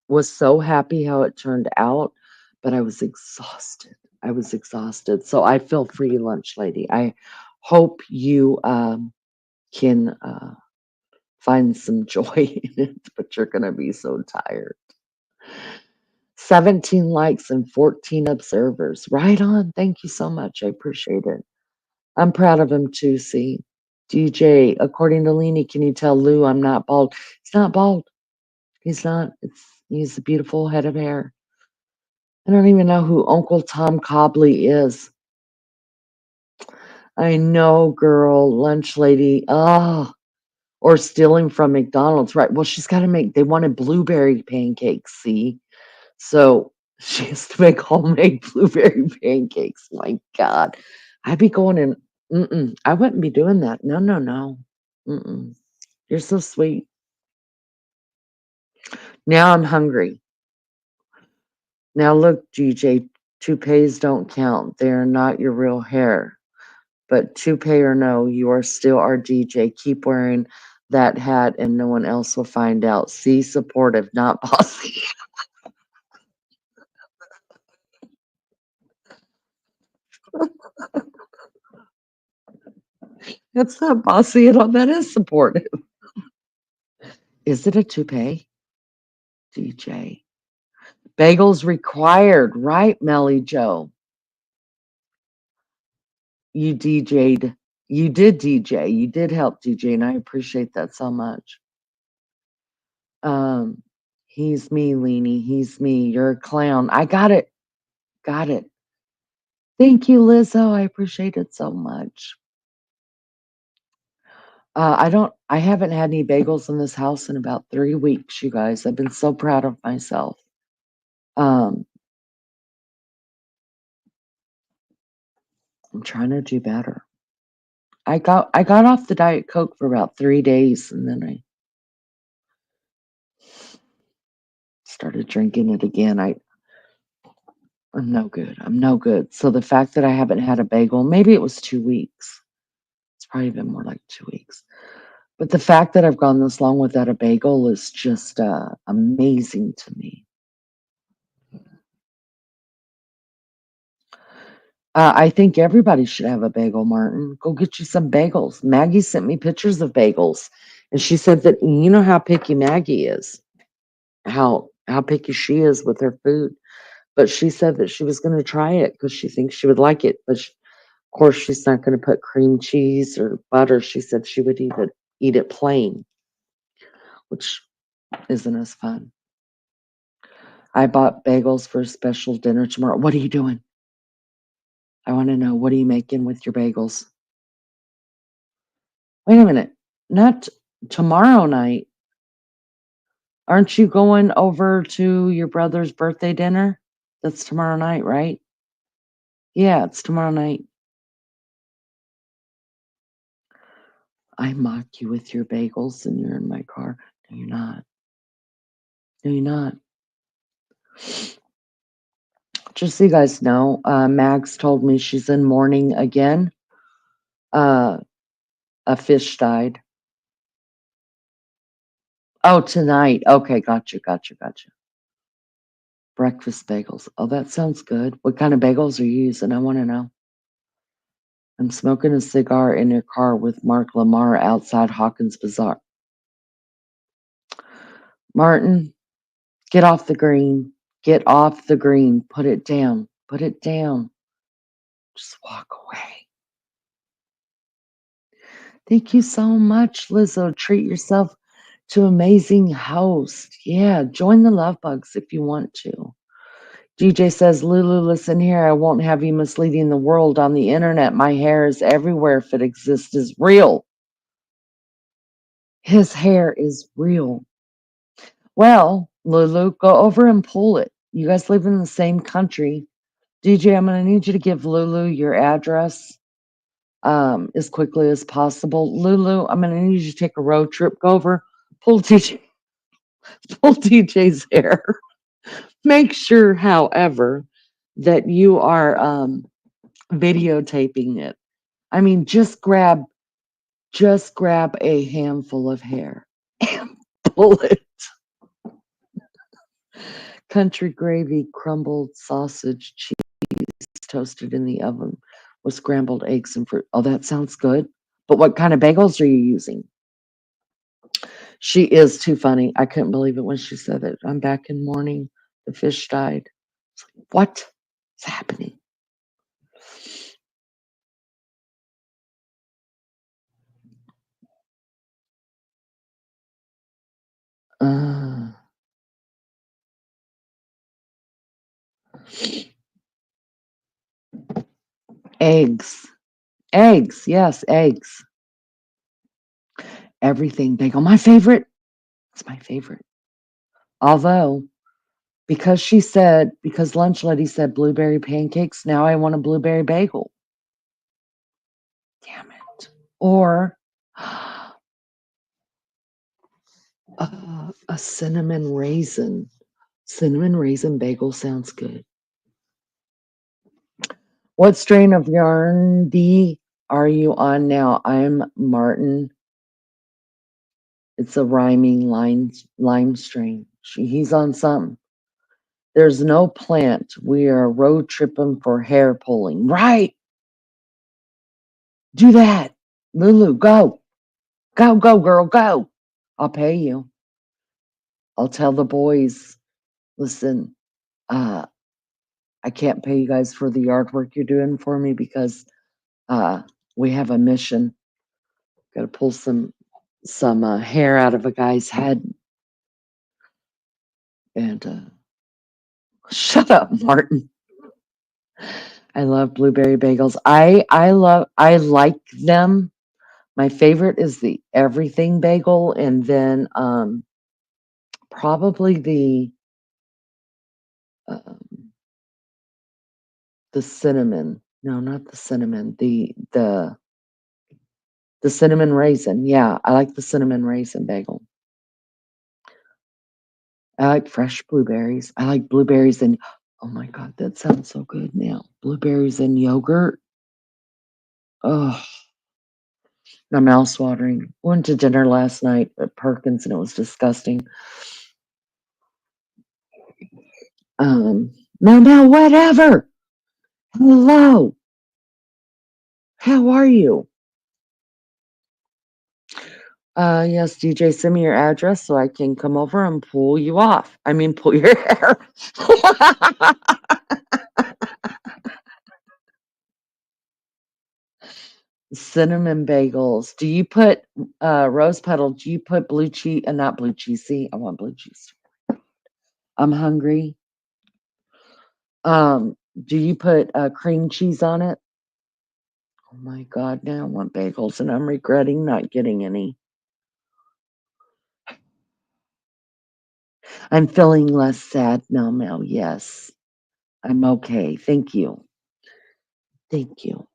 was so happy how it turned out, but I was exhausted. I was exhausted. So I feel for you, Lunch Lady. I hope you can find some joy in it, but you're going to be so tired. 17 likes and 14 observers. Right on. Thank you so much. I appreciate it. I'm proud of him too, see. DJ, according to Leanie, can you tell Lou I'm not bald? He's not bald. He's not. He's a beautiful head of hair. I don't even know who Uncle Tom Cobley is. I know, girl, lunch lady. Oh, or stealing from McDonald's, right? Well, she's got to make. They wanted blueberry pancakes. See, so she has to make homemade blueberry pancakes. My God, I'd be going in. I wouldn't be doing that. No, no, no. Mm-mm. You're so sweet. Now I'm hungry. Now look, DJ, toupees don't count. They are not your real hair. But toupee or no, you are still our DJ. Keep wearing that hat and no one else will find out. See, supportive, not bossy. That's not bossy at all. That is supportive. Is it a toupee? DJ. Bagels required, right, Melly Joe? You DJ'd. You did DJ. You did help DJ, and I appreciate that so much. Um, he's me, Leanie. He's me. You're a clown. I got it. Got it. Thank you, Lizzo. I appreciate it so much. I haven't had any bagels in this house in about 3 weeks, you guys. I've been so proud of myself. Um, I'm trying to do better. I got off the Diet Coke for about 3 days and then I started drinking it again. I'm no good. I'm no good. So the fact that I haven't had a bagel, maybe it was 2 weeks. It's probably been more like 2 weeks. But the fact that I've gone this long without a bagel is just amazing to me. I think everybody should have a bagel, Martin. Go get you some bagels. Maggie sent me pictures of bagels, and she said that you know how picky Maggie is, how picky she is with her food. But she said that she was going to try it because she thinks she would like it. But of course, she's not going to put cream cheese or butter. She said she would eat it plain, which isn't as fun. I bought bagels for a special dinner tomorrow. What are you doing? I want to know, what are you making with your bagels? Wait a minute. Not tomorrow night. Aren't you going over to your brother's birthday dinner? That's tomorrow night, right? Yeah, it's tomorrow night. I mock you with your bagels and you're in my car. No, you're not. No, you're not. Just so you guys know, Max told me she's in mourning again. Uh, a fish died. Oh, tonight. Okay, gotcha, gotcha, gotcha. Breakfast bagels. Oh, that sounds good. What kind of bagels are you using? I want to know. I'm smoking a cigar in your car with Mark Lamar outside Hawkins Bazaar. Martin, get off the green. Get off the green. Put it down. Put it down. Just walk away. Thank you so much, Lizzo. Treat yourself to amazing host. Yeah, join the Love Bugs if you want to. DJ says, Lulu, listen here. I won't have you misleading the world on the internet. My hair is everywhere if it exists is real. His hair is real. Well, Lulu, go over and pull it. You guys live in the same country. DJ, I'm going to need you to give Lulu your address as quickly as possible. Lulu, I'm going to need you to take a road trip. Go over, pull DJ, pull DJ's hair. Make sure, however, that you are videotaping it. I mean, just grab a handful of hair and pull it. Country gravy, crumbled sausage, cheese toasted in the oven with scrambled eggs and fruit. Oh, that sounds good. But what kind of bagels are you using? She is too funny. I couldn't believe it when she said it. I'm back in mourning. The fish died. It's like, what is happening? Uh, Eggs. Eggs. Yes, eggs. Everything bagel. My favorite. It's my favorite. Although, because lunch lady said blueberry pancakes, now I want a blueberry bagel. Damn it. Or a cinnamon raisin. Cinnamon raisin bagel sounds good. What strain of Yarn are you on now? I'm Martin. It's a rhyming lime strain. He's on something. There's no plant. We are road tripping for hair pulling. Right. Do that. Lulu, go. Go, go, girl, go. I'll pay you. I'll tell the boys, listen, I can't pay you guys for the yard work you're doing for me because we have a mission. Got to pull some hair out of a guy's head. And shut up, Martin. I love blueberry bagels. I like them. My favorite is the everything bagel, and then probably um, the cinnamon. No, not the cinnamon. The cinnamon raisin. Yeah, I like the cinnamon raisin bagel. I like fresh blueberries. I like blueberries and oh my god, that sounds so good now. Blueberries and yogurt. Oh, my mouth's watering. Went to dinner last night at Perkins and it was disgusting. Now, whatever. Hello. How are you? Yes, DJ, send me your address so I can come over and pull you off. I mean, pull your hair. Cinnamon bagels. Do you put rose petal? Do you put blue cheese? Not blue cheese. See, I want blue cheese. I'm hungry. Do you put cream cheese on it? Oh my God, now I want bagels and I'm regretting not getting any. I'm feeling less sad now, Mel. Yes, I'm okay. Thank you. Thank you.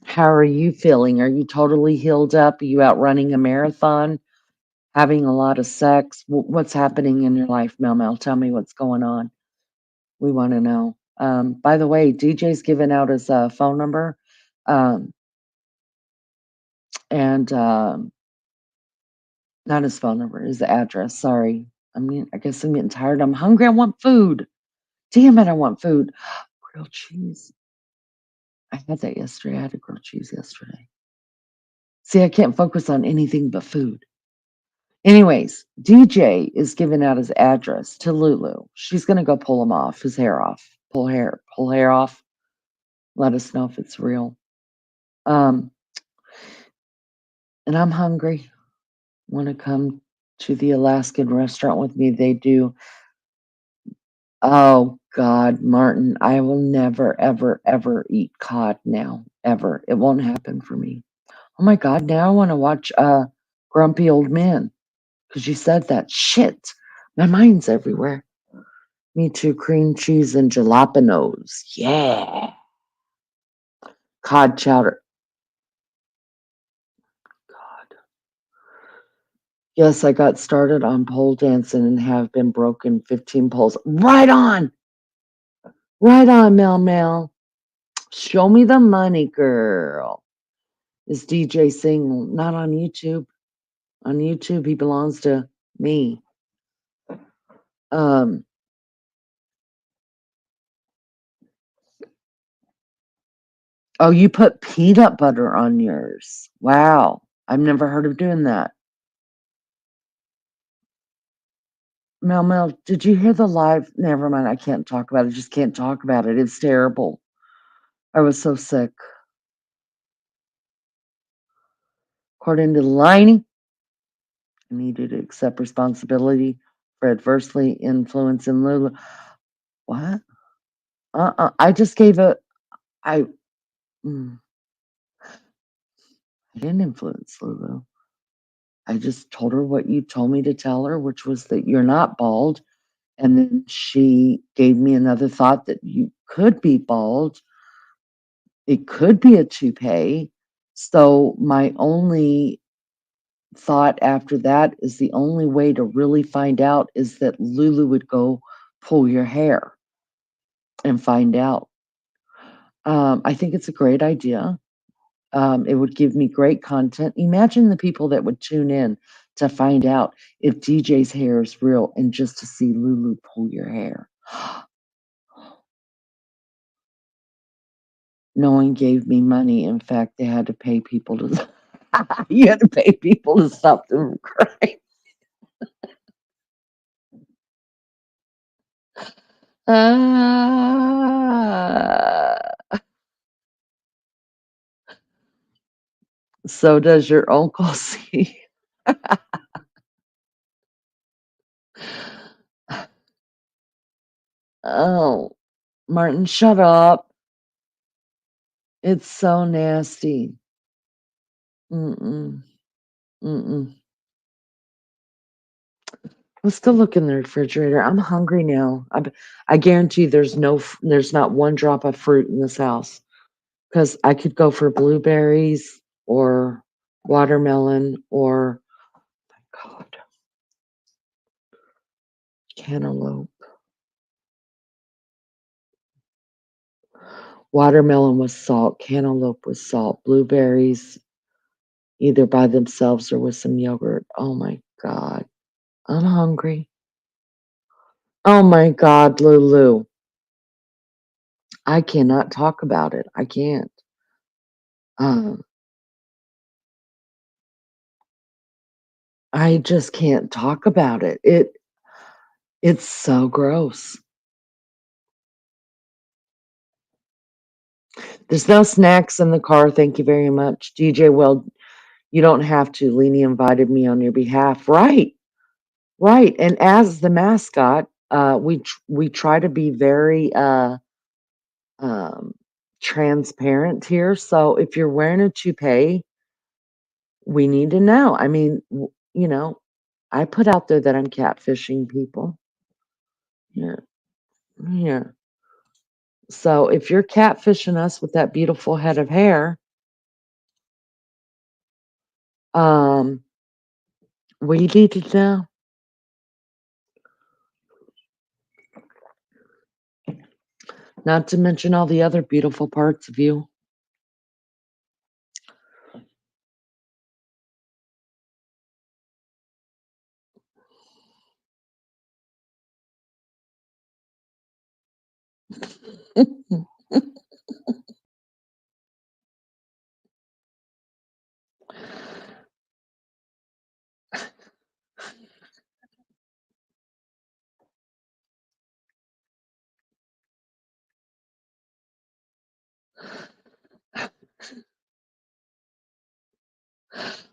How are you feeling? Are you totally healed up? Are you out running a marathon? Having a lot of sex? What's happening in your life, Mel Mel? Tell me what's going on. We want to know. By the way, DJ's given out his phone number, um, and not his phone number, his address. Sorry. I guess I'm getting tired. I'm hungry. I want food. Damn it, I want food. Grilled cheese. I had that yesterday. I had a grilled cheese yesterday. See, I can't focus on anything but food. Anyways, DJ is giving out his address to Lulu. She's gonna go pull him off, his hair off. Pull hair off. Let us know if it's real. Um, and I'm hungry. Want to come to the Alaskan restaurant with me? They do. Oh God, Martin, I will never, ever, ever eat cod now. Ever. It won't happen for me. Oh my God, now I want to watch Grumpy Old Man because you said that. Shit. My mind's everywhere. Me too. Cream cheese and jalapenos. Yeah. Cod chowder. God. Yes, I got started on pole dancing and have been broken 15 poles. Right on. Right on, Mel Mel. Show me the money, girl. Is DJ single? Not on YouTube. On YouTube, he belongs to me. Um, oh, you put peanut butter on yours. Wow. I've never heard of doing that. Mel, did you hear the live? Never mind. I can't talk about it. Just can't talk about it. It's terrible. I was so sick. According to Liney, I needed to accept responsibility for adversely influencing Lulu. What? I just gave a. I. mm, I didn't influence Lulu. I just told her what you told me to tell her, which was that you're not bald. And then she gave me another thought that you could be bald. It could be a toupee. So my only thought after that is the only way to really find out is that Lulu would go pull your hair and find out. I think it's a great idea. It would give me great content. Imagine the people that would tune in to find out if DJ's hair is real and just to see Lulu pull your hair. No one gave me money. In fact, they had to pay people to you had to pay people to stop them crying. Ah. So does your uncle see? Oh, Martin, shut up. It's so nasty. Mm-mm. Mm-mm. Let's go look in the refrigerator. I'm hungry now. I guarantee there's not one drop of fruit in this house because I could go for blueberries or watermelon or God, cantaloupe. Watermelon was salt, cantaloupe was salt, blueberries either by themselves or with some yogurt. Oh my God, I'm hungry. Oh my God, Lulu, I cannot talk about it. I can't. Um, I just can't talk about it. It's so gross. There's no snacks in the car. Thank you very much, DJ. Well, you don't have to. Leni invited me on your behalf. Right, right. And as the mascot, we try to be very um, transparent here. So if you're wearing a toupee, we need to know. I mean, I put out there that I'm catfishing people. Yeah, yeah. So if you're catfishing us with that beautiful head of hair, um, we need to know. Not to mention all the other beautiful parts of you.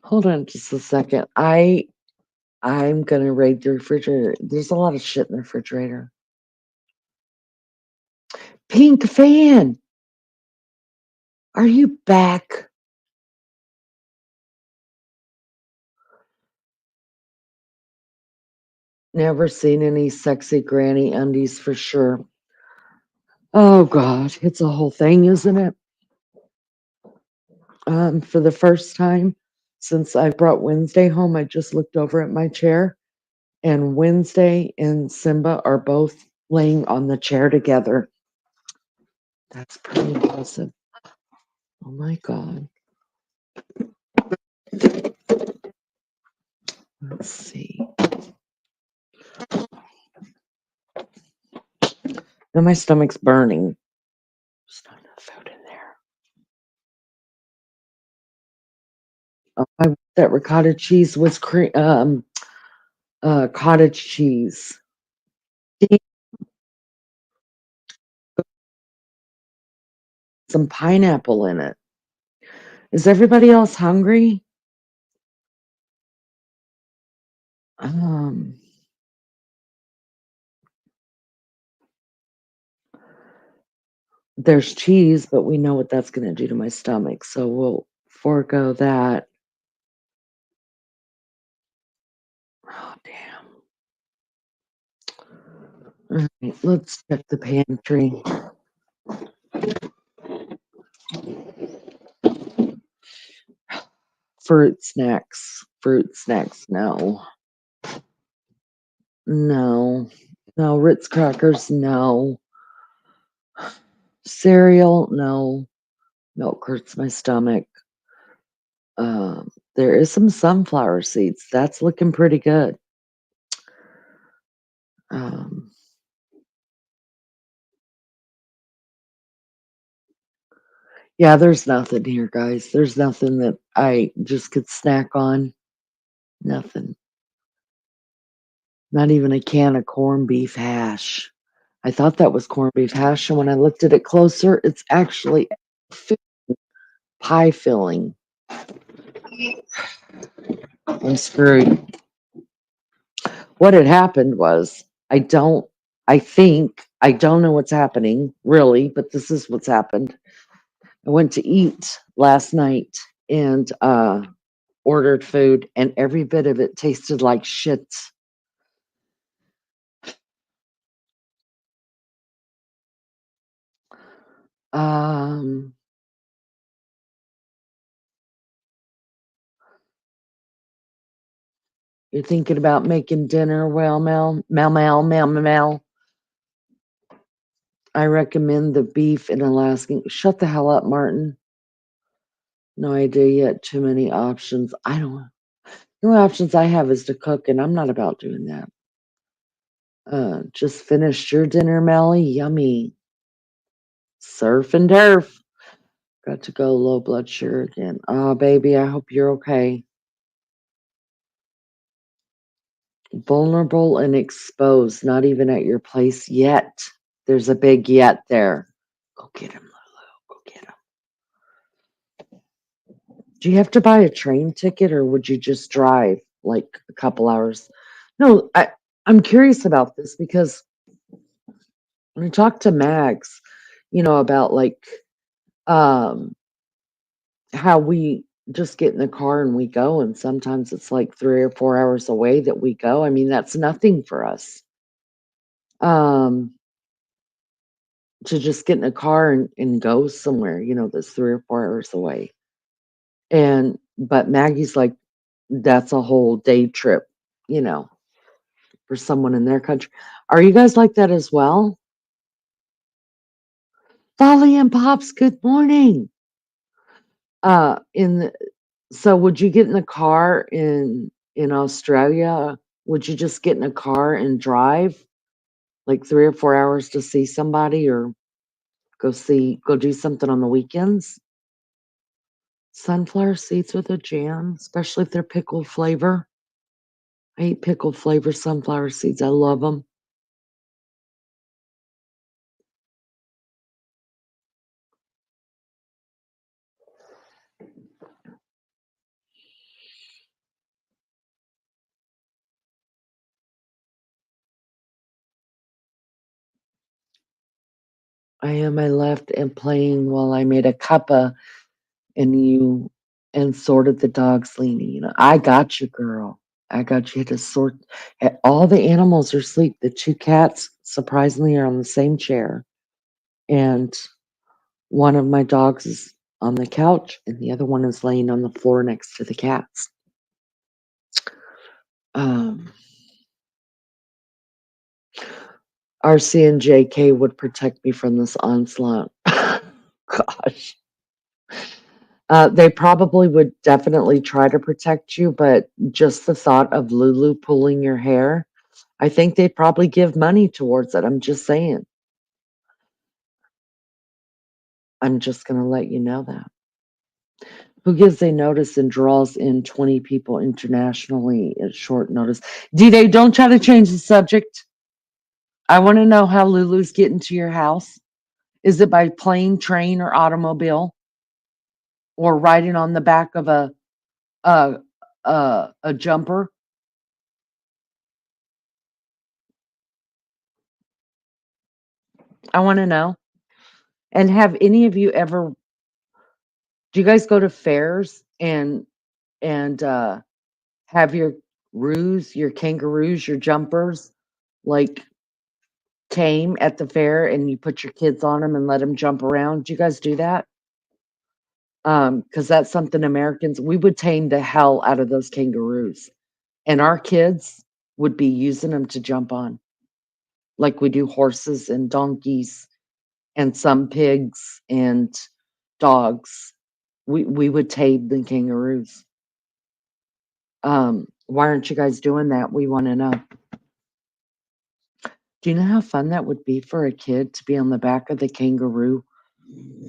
Hold on just a second. I'm gonna raid the refrigerator. There's a lot of shit in the refrigerator. Pink fan, are you back? Never seen any sexy granny undies for sure. Oh God, it's a whole thing, isn't it? For the first time since I brought Wednesday home, I just looked over at my chair, and Wednesday and Simba are both laying on the chair together. That's pretty impressive. Oh my God. Let's see. Now my stomach's burning. There's not enough food in there. Oh, that ricotta cheese was cream. cottage cheese, some pineapple in it. Is everybody else hungry? Um, there's cheese, but we know what that's gonna do to my stomach, so we'll forego that. Oh, damn. Alright, let's check the pantry. Fruit snacks. Fruit snacks, no. No. No, Ritz crackers, no. Cereal, no. Milk hurts my stomach. There is some sunflower seeds. That's looking pretty good. Um, yeah, there's nothing here, guys. There's nothing that I just could snack on. Nothing. Not even a can of corned beef hash. I thought that was corned beef hash, and when I looked at it closer, it's actually pie filling. I'm screwed. What had happened was I don't know what's happening really, but this is what's happened. I went to eat last night and ordered food, and every bit of it tasted like shit. Um, you're thinking about making dinner? Well, Mel. I recommend the beef in Alaskan. Shut the hell up, Martin. No idea yet. Too many options. I don't. The only options I have is to cook, and I'm not about doing that. Just finished your dinner, Melly. Yummy. Surf and turf. Got to go low blood sugar again. Oh, baby, I hope you're okay. Vulnerable and exposed, not even at your place yet. There's a big yet there. Go get him, Lulu. Go get him. Do you have to buy a train ticket or would you just drive like a couple hours? No, I'm curious about this because when I talked to Max, about like um how we just get in the car and we go, and sometimes it's like 3 or 4 hours away that we go. I mean, that's nothing for us. Um, to just get in a car and go somewhere, that's 3 or 4 hours away. But Maggie's like, that's a whole day trip, you know, for someone in their country. Are you guys like that as well? Folly and Pops, good morning. In So would you get in the car in Australia? Would you just get in a car and drive like 3 or 4 hours to see somebody or go do something on the weekends? Sunflower seeds with a jam, especially if they're pickled flavor. I eat pickled flavor sunflower seeds. I love them. I am. I left and playing while I made a cuppa and sorted the dogs, Leaning. I got you, girl. I got you to sort. All the animals are asleep. The two cats, surprisingly, are on the same chair, and one of my dogs is on the couch, and the other one is laying on the floor next to the cats. Um, RC and JK would protect me from this onslaught. Gosh. They probably would definitely try to protect you, but just the thought of Lulu pulling your hair, I think they'd probably give money towards it. I'm just saying. I'm just going to let you know that. Who gives a notice and draws in 20 people internationally at short notice? D-Day, don't try to change the subject. I want to know how Lulu's getting to your house. Is it by plane, train, or automobile, or riding on the back of a a jumper? I want to know. And have any of you ever? Do you guys go to fairs and have your kangaroos, your jumpers, like tame at the fair, and you put your kids on them and let them jump around? Do you guys do that? Because that's something Americans we would tame the hell out of those kangaroos, and our kids would be using them to jump on, like we do horses and donkeys and some pigs and dogs. We would tame the kangaroos. Why aren't you guys doing that? We want to know. Do you know how fun that would be for a kid to be on the back of the kangaroo,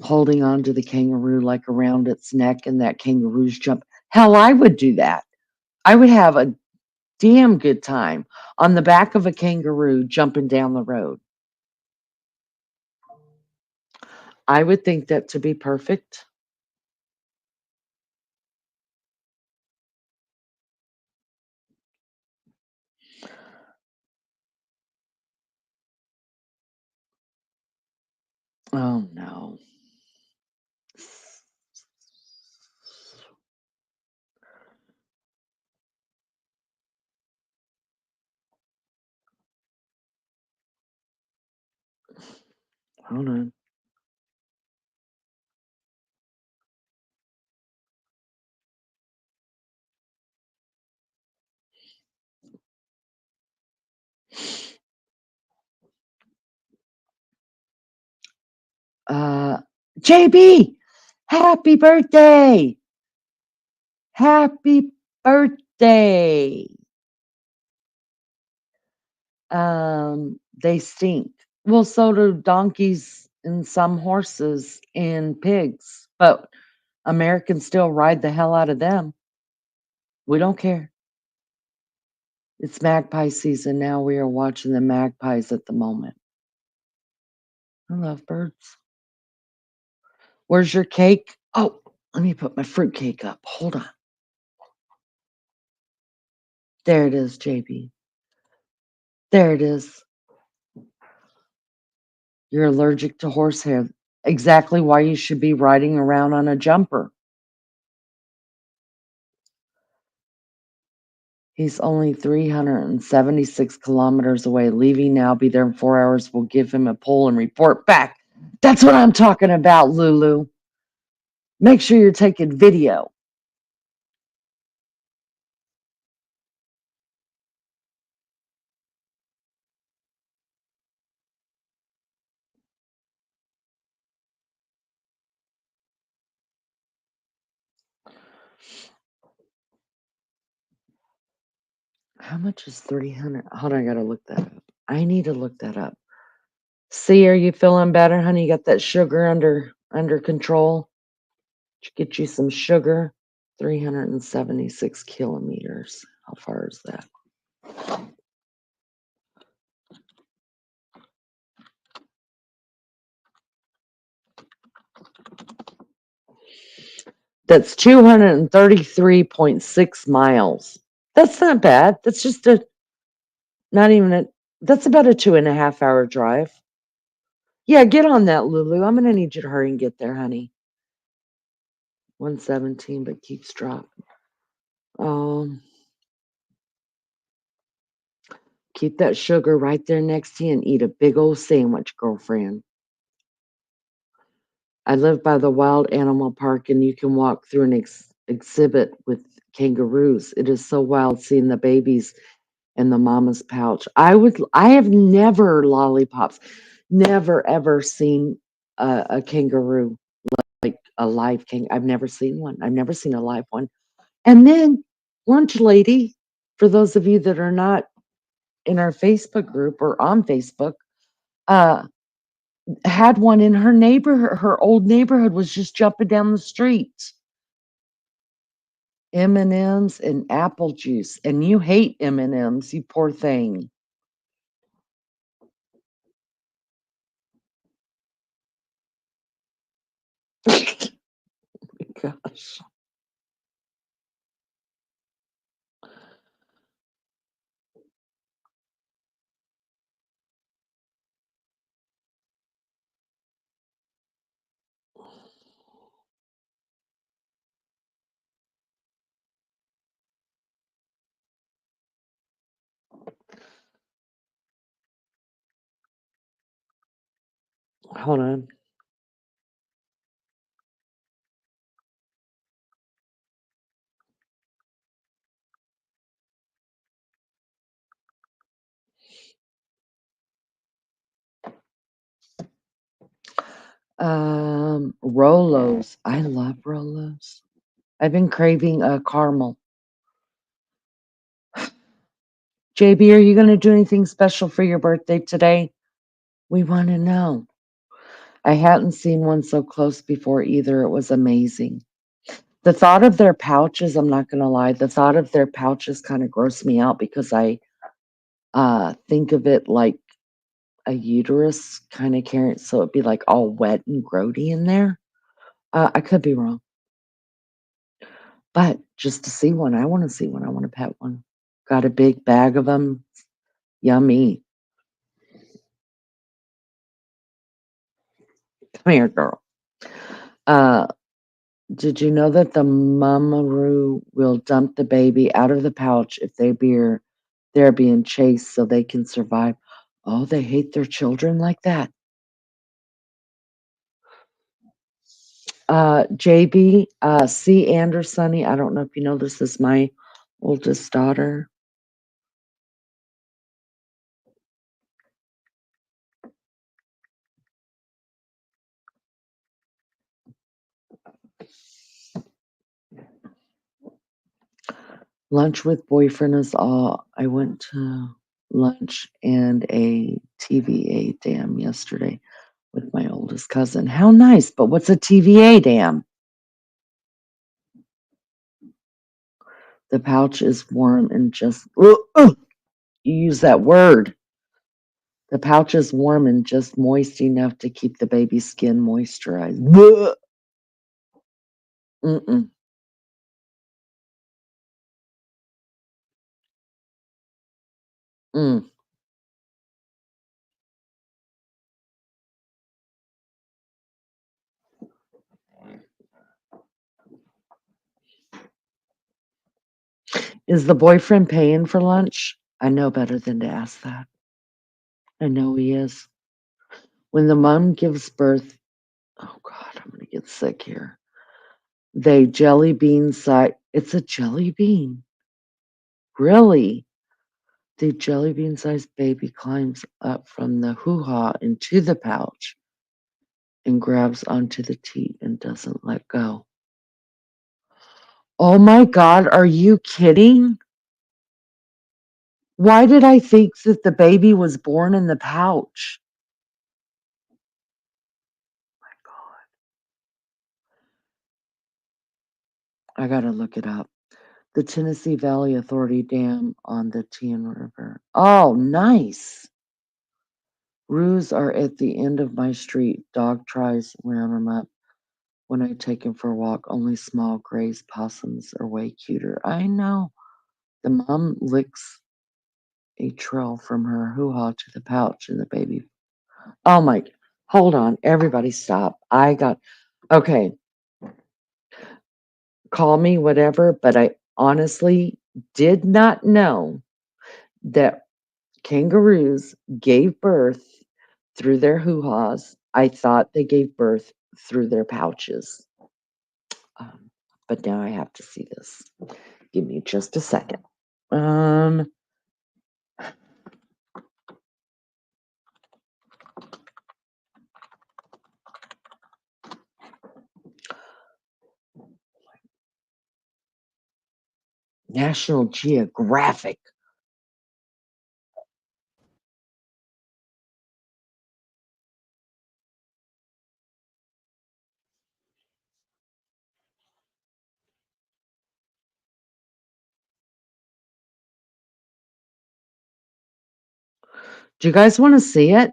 holding on to the kangaroo like around its neck, and that kangaroo's jump? Hell, I would do that. I would have a damn good time on the back of a kangaroo jumping down the road. I would think that to be perfect. Oh no. Hold on. Uh, JB, happy birthday! Happy birthday! They stink. Well, so do donkeys and some horses and pigs, but Americans still ride the hell out of them. We don't care. It's magpie season now. We are watching the magpies at the moment. I love birds. Where's your cake? Oh, let me put my fruit cake up. Hold on. There it is, JB. There it is. You're allergic to horsehair. Exactly why you should be riding around on a jumper. He's only 376 kilometers away. Leaving now, be there in 4 hours. We'll give him a poll and report back. That's what I'm talking about, Lulu. Make sure you're taking video. How much is 300? Hold on, I gotta look that up. I need to look that up. See, are you feeling better, honey? You got that sugar under control? Get you some sugar. 376 kilometers. How far is that? That's 233.6 miles. That's not bad. That's just not even that's about a 2.5 hour drive. Yeah, get on that, Lulu. I'm gonna need you to hurry and get there, honey. 117, but keeps dropping. Um, keep that sugar right there next to you and eat a big old sandwich, girlfriend. I live by the wild animal park, and you can walk through an exhibit with kangaroos. It is so wild seeing the babies in the mama's pouch. I have never lollipops, never ever seen a kangaroo, like a live I've never seen one. I've never seen a live one. And then lunch lady, for those of you that are not in our Facebook group or on Facebook, uh, had one in her neighborhood. Her old neighborhood was just jumping down the street. M&Ms and apple juice, and you hate M&Ms, you poor thing. Gosh. Hold on. Rolos. I love Rolos. I've been craving a caramel. JB, are you going to do anything special for your birthday today? We want to know. I hadn't seen one so close before either. It was amazing. The thought of their pouches, I'm not going to lie, the thought of their pouches kind of grossed me out because I think of it like a uterus kind of carrying, so it'd be like all wet and grody in there. I could be wrong, but just to see one, I want to see one. I want to pet one. Got a big bag of them. Yummy. Come here, girl. Uh, did you know that the mummaroo will dump the baby out of the pouch if they're being chased so they can survive? Oh, they hate their children like that. JB, C. Andersony, I don't know if you know this is my oldest daughter. Lunch with boyfriend is all. I went to lunch and a TVA dam yesterday with my oldest cousin. How nice, but what's a TVA dam? The pouch is warm and just, you use that word. The pouch is warm and just moist enough to keep the baby's skin moisturized. Mm-mm. Mm. Is the boyfriend paying for lunch? I know better than to ask that. I know he is. When the mom gives birth, oh God, I'm going to get sick here. They jelly bean side. It's a jelly bean. Really? The jelly bean sized baby climbs up from the hoo ha into the pouch and grabs onto the teat and doesn't let go. Oh my God, are you kidding? Why did I think that the baby was born in the pouch? I gotta look it up. The Tennessee Valley Authority Dam on the Tien River. Oh, nice. Roos are at the end of my street. Dog tries round them up. When I take him for a walk, only small grays possums are way cuter. I know. The mom licks a trail from her hoo-ha to the pouch and the baby. Oh my, hold on. Everybody stop. Okay, call me whatever, but I honestly did not know that kangaroos gave birth through their hoo-haws. I thought they gave birth through their pouches. Um, but now I have to see this. Give me just a second. Um, National Geographic. Do you guys want to see it?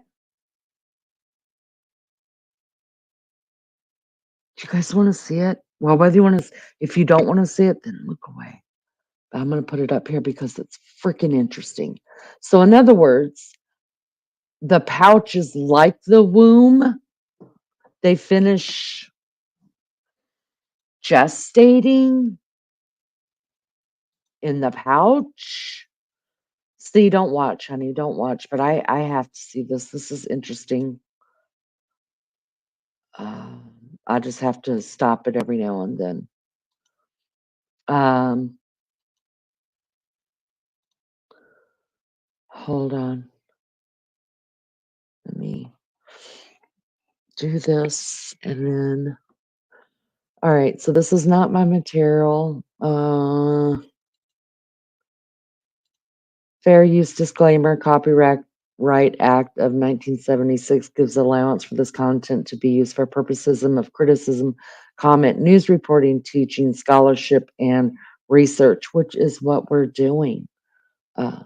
Do you guys want to see it? Well, whether you want to, if you don't want to see it, then look away. But I'm going to put it up here because it's freaking interesting. So, in other words, the pouch is like the womb. They finish gestating in the pouch. See, don't watch, honey, don't watch. But I have to see this. This is interesting. I just have to stop it every now and then. Hold on. Let me do this and then. All right, so this is not my material. Fair use disclaimer, Copyright Act of 1976 gives allowance for this content to be used for purposes of criticism, comment, news reporting, teaching, scholarship, and research, which is what we're doing.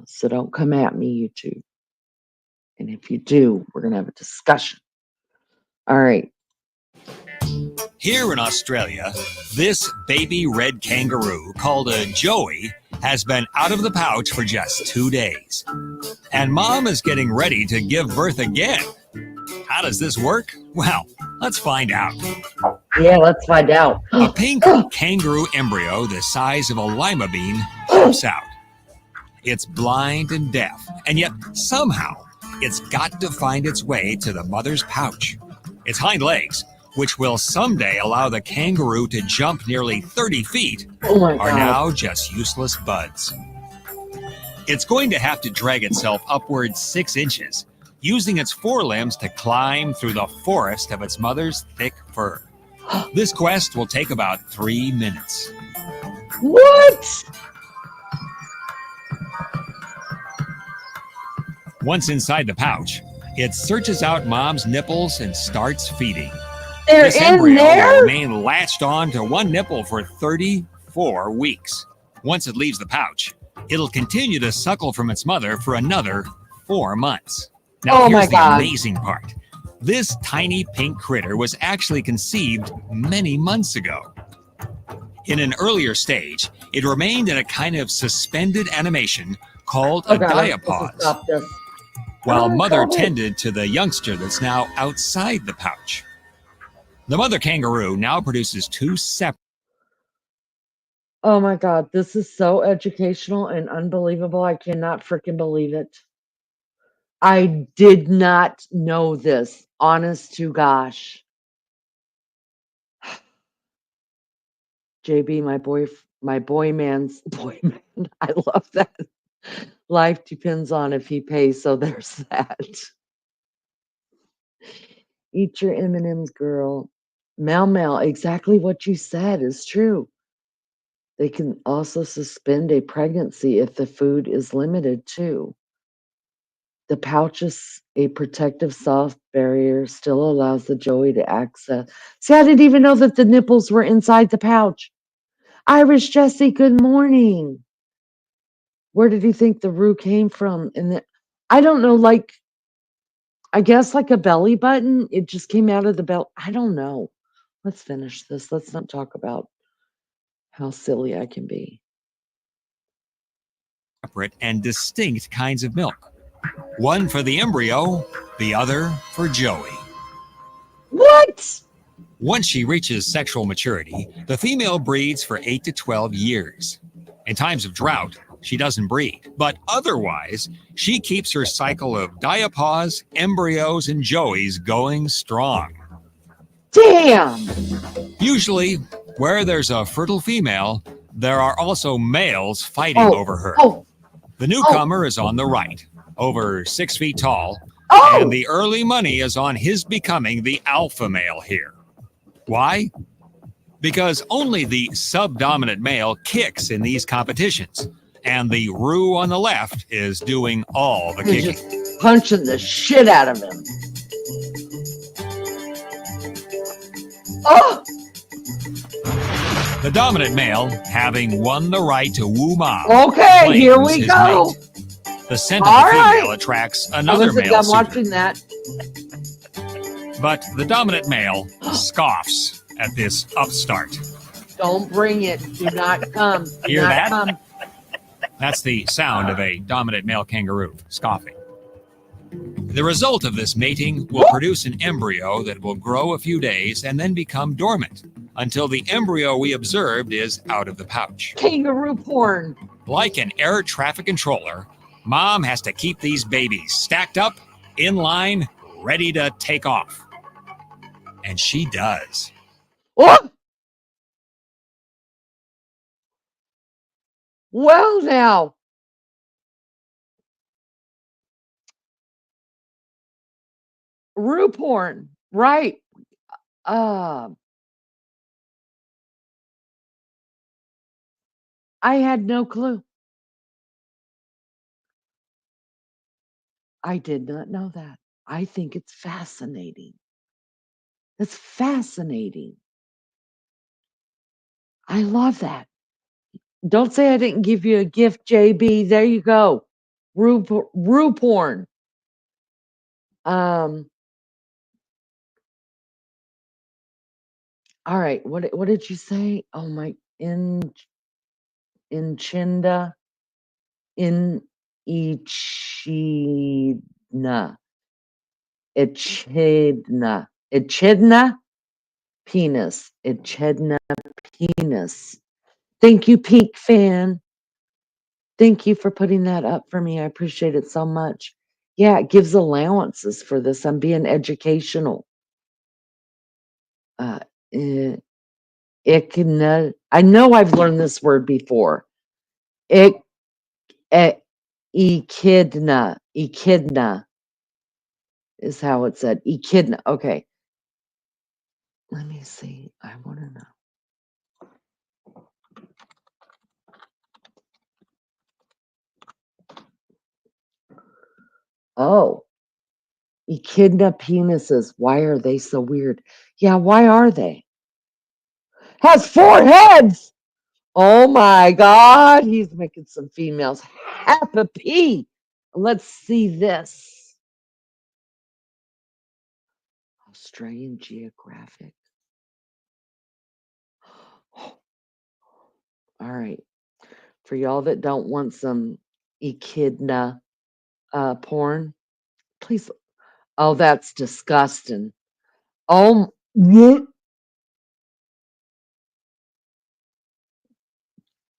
So don't come at me, YouTube. And if you do, we're going to have a discussion. All right. Here in Australia, this baby red kangaroo called a Joey has been out of the pouch for just 2 days. And Mom is getting ready to give birth again. How does this work? Well, let's find out. Yeah, let's find out. A pink kangaroo embryo the size of a lima bean pops out. It's blind and deaf, and yet somehow it's got to find its way to the mother's pouch. Its hind legs, which will someday allow the kangaroo to jump nearly 30 feet, are now just useless buds. It's going to have to drag itself upwards 6 inches, using its forelimbs to climb through the forest of its mother's thick fur. This quest will take about 3 minutes. What? Once inside the pouch, it searches out Mom's nipples and starts feeding. They're this embryo will remain latched on to one nipple for 34 weeks. Once it leaves the pouch, it'll continue to suckle from its mother for another 4 months. Now, here's the amazing part. This tiny pink critter was actually conceived many months ago. In an earlier stage, it remained in a kind of suspended animation called a diapause, while mother tended to the youngster that's now outside the pouch. The mother kangaroo now produces 2 separate. Oh my God, this is so educational and unbelievable. I cannot freaking believe it. I did not know this, honest to gosh. JB, my boy man. I love that. Life depends on if he pays, so there's that. Eat your M&Ms, girl. Mel, exactly what you said is true. They can also suspend a pregnancy if the food is limited too. The pouch is a protective soft barrier, still allows the joey to access. See, I didn't even know that the nipples were inside the pouch. Irish Jesse, good morning. Where did you think the roux came from? I don't know, like, I guess like a belly button. It just came out of the belly. I don't know. Let's finish this. Let's not talk about how silly I can be. Separate and distinct kinds of milk. One for the embryo, the other for Joey. What? Once she reaches sexual maturity, the female breeds for 8 to 12 years. In times of drought, she doesn't breed, but otherwise, she keeps her cycle of diapause, embryos, and joeys going strong. Damn! Usually, where there's a fertile female, there are also males fighting over her. The newcomer is on the right, over 6 feet tall, and the early money is on his becoming the alpha male here. Why? Because only the subdominant male kicks in these competitions, and the roux on the left is doing all the kicking. Just punching the shit out of him. Oh! The dominant male, having won the right to woo Mom, okay, here we go. Mate. The scent of All the female right. attracts I another wasn't male done suitor, watching that. but the dominant male scoffs at this upstart. Don't bring it. Do not come. Do Hear not that? come. That's the sound of a dominant male kangaroo scoffing. The result of this mating will produce an embryo that will grow a few days and then become dormant until the embryo we observed is out of the pouch. Kangaroo porn. Like an air traffic controller, Mom has to keep these babies stacked up, in line, ready to take off. And she does. Oh! Well, now. Roo porn. Right. I had no clue. I did not know that. I think it's fascinating. It's fascinating. I love that. Don't say I didn't give you a gift, JB. There you go. Roo porn. All right. What did you say? Oh my, inchinda, in echidna, echidna penis, echidna penis. Thank you, Peak Fan. Thank you for putting that up for me. I appreciate it so much. Yeah, it gives allowances for this. I'm being educational. Echidna. I know I've learned this word before. Echidna. Echidna is how it's said. Echidna. Okay. Let me see. I want to know. Oh, echidna penises. Why are they so weird? Yeah, why are they? Has 4 heads. Oh my God. He's making some females happy. Let's see this. Australian Geographic. All right. For y'all that don't want some echidna porn, please. Oh, that's disgusting. Oh,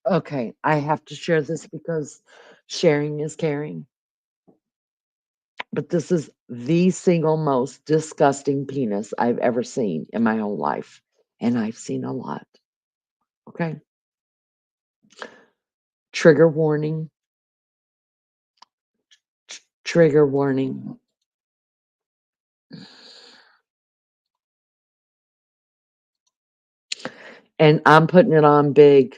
okay. I have to share this because sharing is caring. But this is the single most disgusting penis I've ever seen in my whole life. And I've seen a lot. Okay. Trigger warning. Trigger warning. And I'm putting it on big.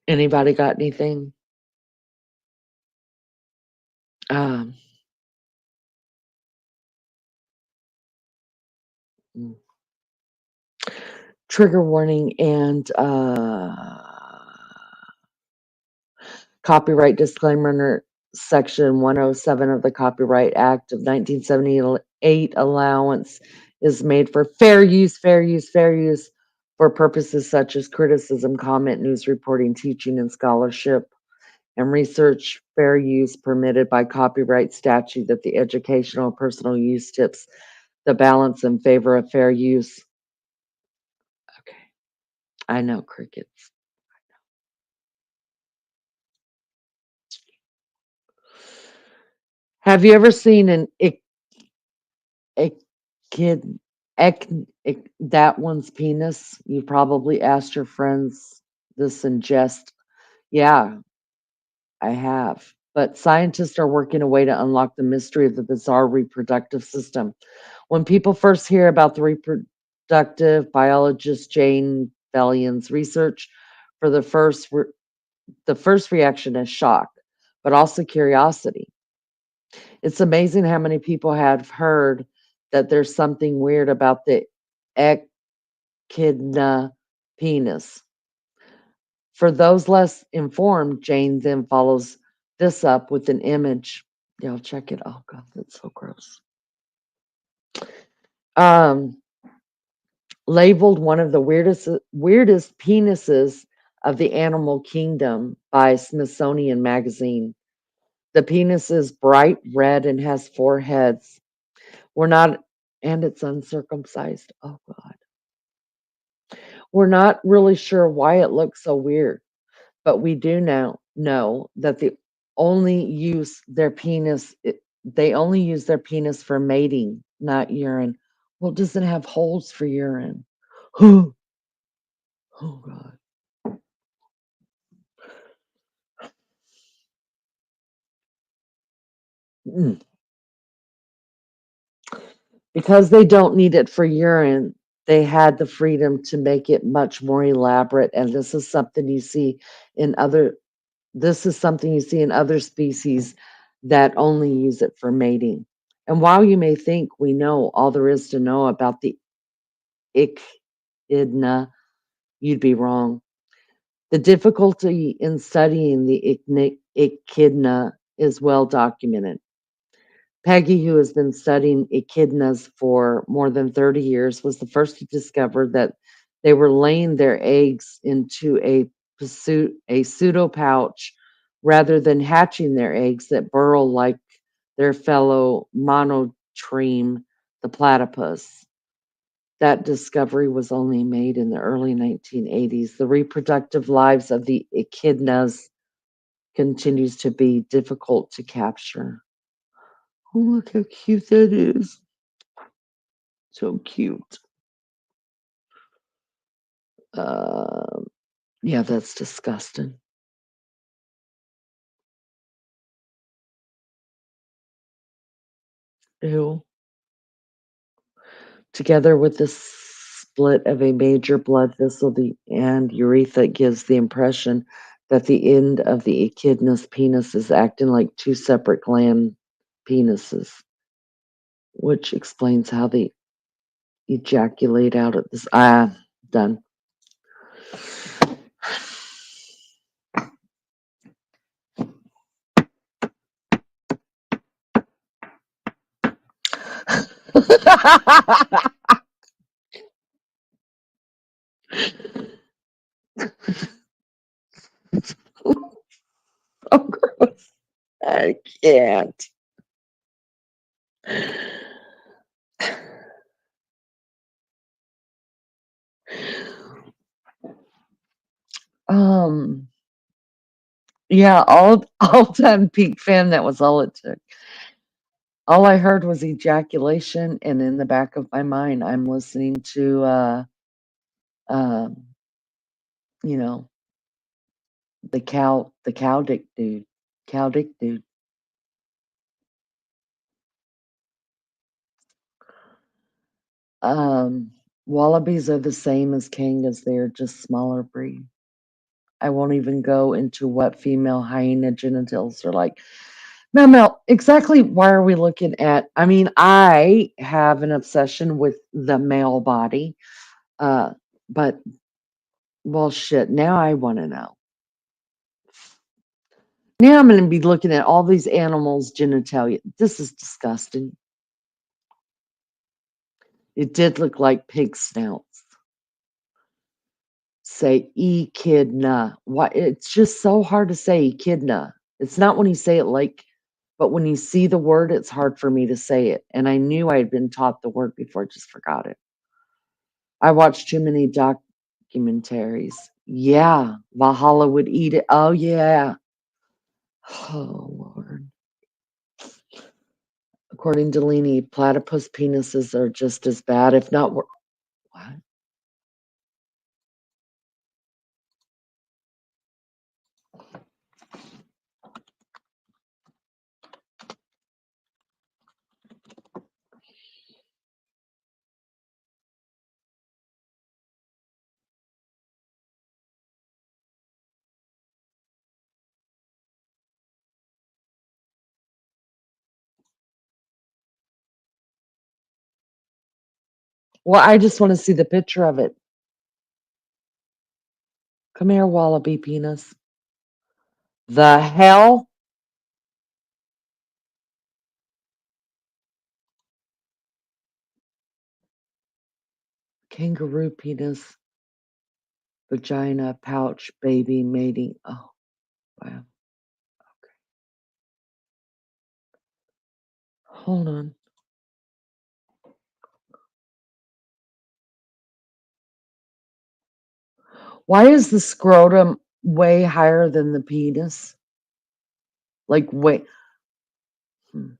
Anybody got anything? Mm. Trigger warning and copyright disclaimer under Section 107 of the Copyright Act of 1978. Allowance is made for fair use for purposes such as criticism, comment, news reporting, teaching, and scholarship, and research. Fair use permitted by copyright statute that the educational personal use tips the balance in favor of fair use. Okay. I know, crickets. Have you ever seen a kid that one's penis? You probably asked your friends this in jest. Yeah, I have. But scientists are working a way to unlock the mystery of the bizarre reproductive system. When people first hear about the reproductive biologist Jane Bellion's research, for the first reaction is shock, but also curiosity. It's amazing how many people have heard that there's something weird about the echidna penis. For those less informed, Jane then follows this up with an image. Y'all check it. Oh God, that's so gross. Um, Labeled one of the weirdest penises of the animal kingdom by Smithsonian Magazine. The penis is bright red and has four heads. We're not, and it's uncircumcised. Oh God. We're not really sure why it looks so weird, but we do now know that only use their penis. They only use their penis for mating, not urine. Well, it doesn't have holes for urine. Oh God. Mm. Because they don't need it for urine, they had the freedom to make it much more elaborate. And in other this is something you see in other species that only use it for mating. And while you may think we know all there is to know about the echidna, you'd be wrong. The difficulty in studying the echidna is well documented. Peggy, who has been studying echidnas for more than 30 years, was the first to discover that they were laying their eggs into a pseudo pouch rather than hatching their eggs that burrow like their fellow monotreme, the platypus. That discovery was only made in the early 1980s. The reproductive lives of the echidnas continues to be difficult to capture. Oh, look how cute that is. So cute. Uh, yeah, that's disgusting. Ew. Together with the split of a major blood vessel and urethra, it gives the impression that the end of the echidna's penis is acting like two separate gland penises, which explains how they ejaculate out at this. Done. Oh, gross. I can't. Um, yeah, all time peak fan. That was all it took. All I heard was ejaculation, and in the back of my mind, I'm listening to, um, you know, cow dick dude. Um, Wallabies are the same as kangas; they are just smaller breed. I won't even go into what female hyena genitals are like. Now, Mel, exactly why are we looking at? I mean, I have an obsession with the male body, uh, but well, shit. Now I want to know. Now I'm going to be looking at all these animals' genitalia. This is disgusting. It did look like pig snouts. Say echidna. Why? It's just so hard to say echidna. It's not when you say it like, but when you see the word, it's hard for me to say it. And I knew I had been taught the word before, just forgot it. I watched too many documentaries. Yeah, Valhalla would eat it. Oh yeah. Oh Lord. According to Leany, platypus penises are just as bad, if not worse. What? Well, I just want to see the picture of it. Come here, wallaby penis. The hell? Kangaroo penis, vagina, pouch, baby, mating. Oh, wow. Hold on. Why is the scrotum way higher than the penis? Like, way. Hmm.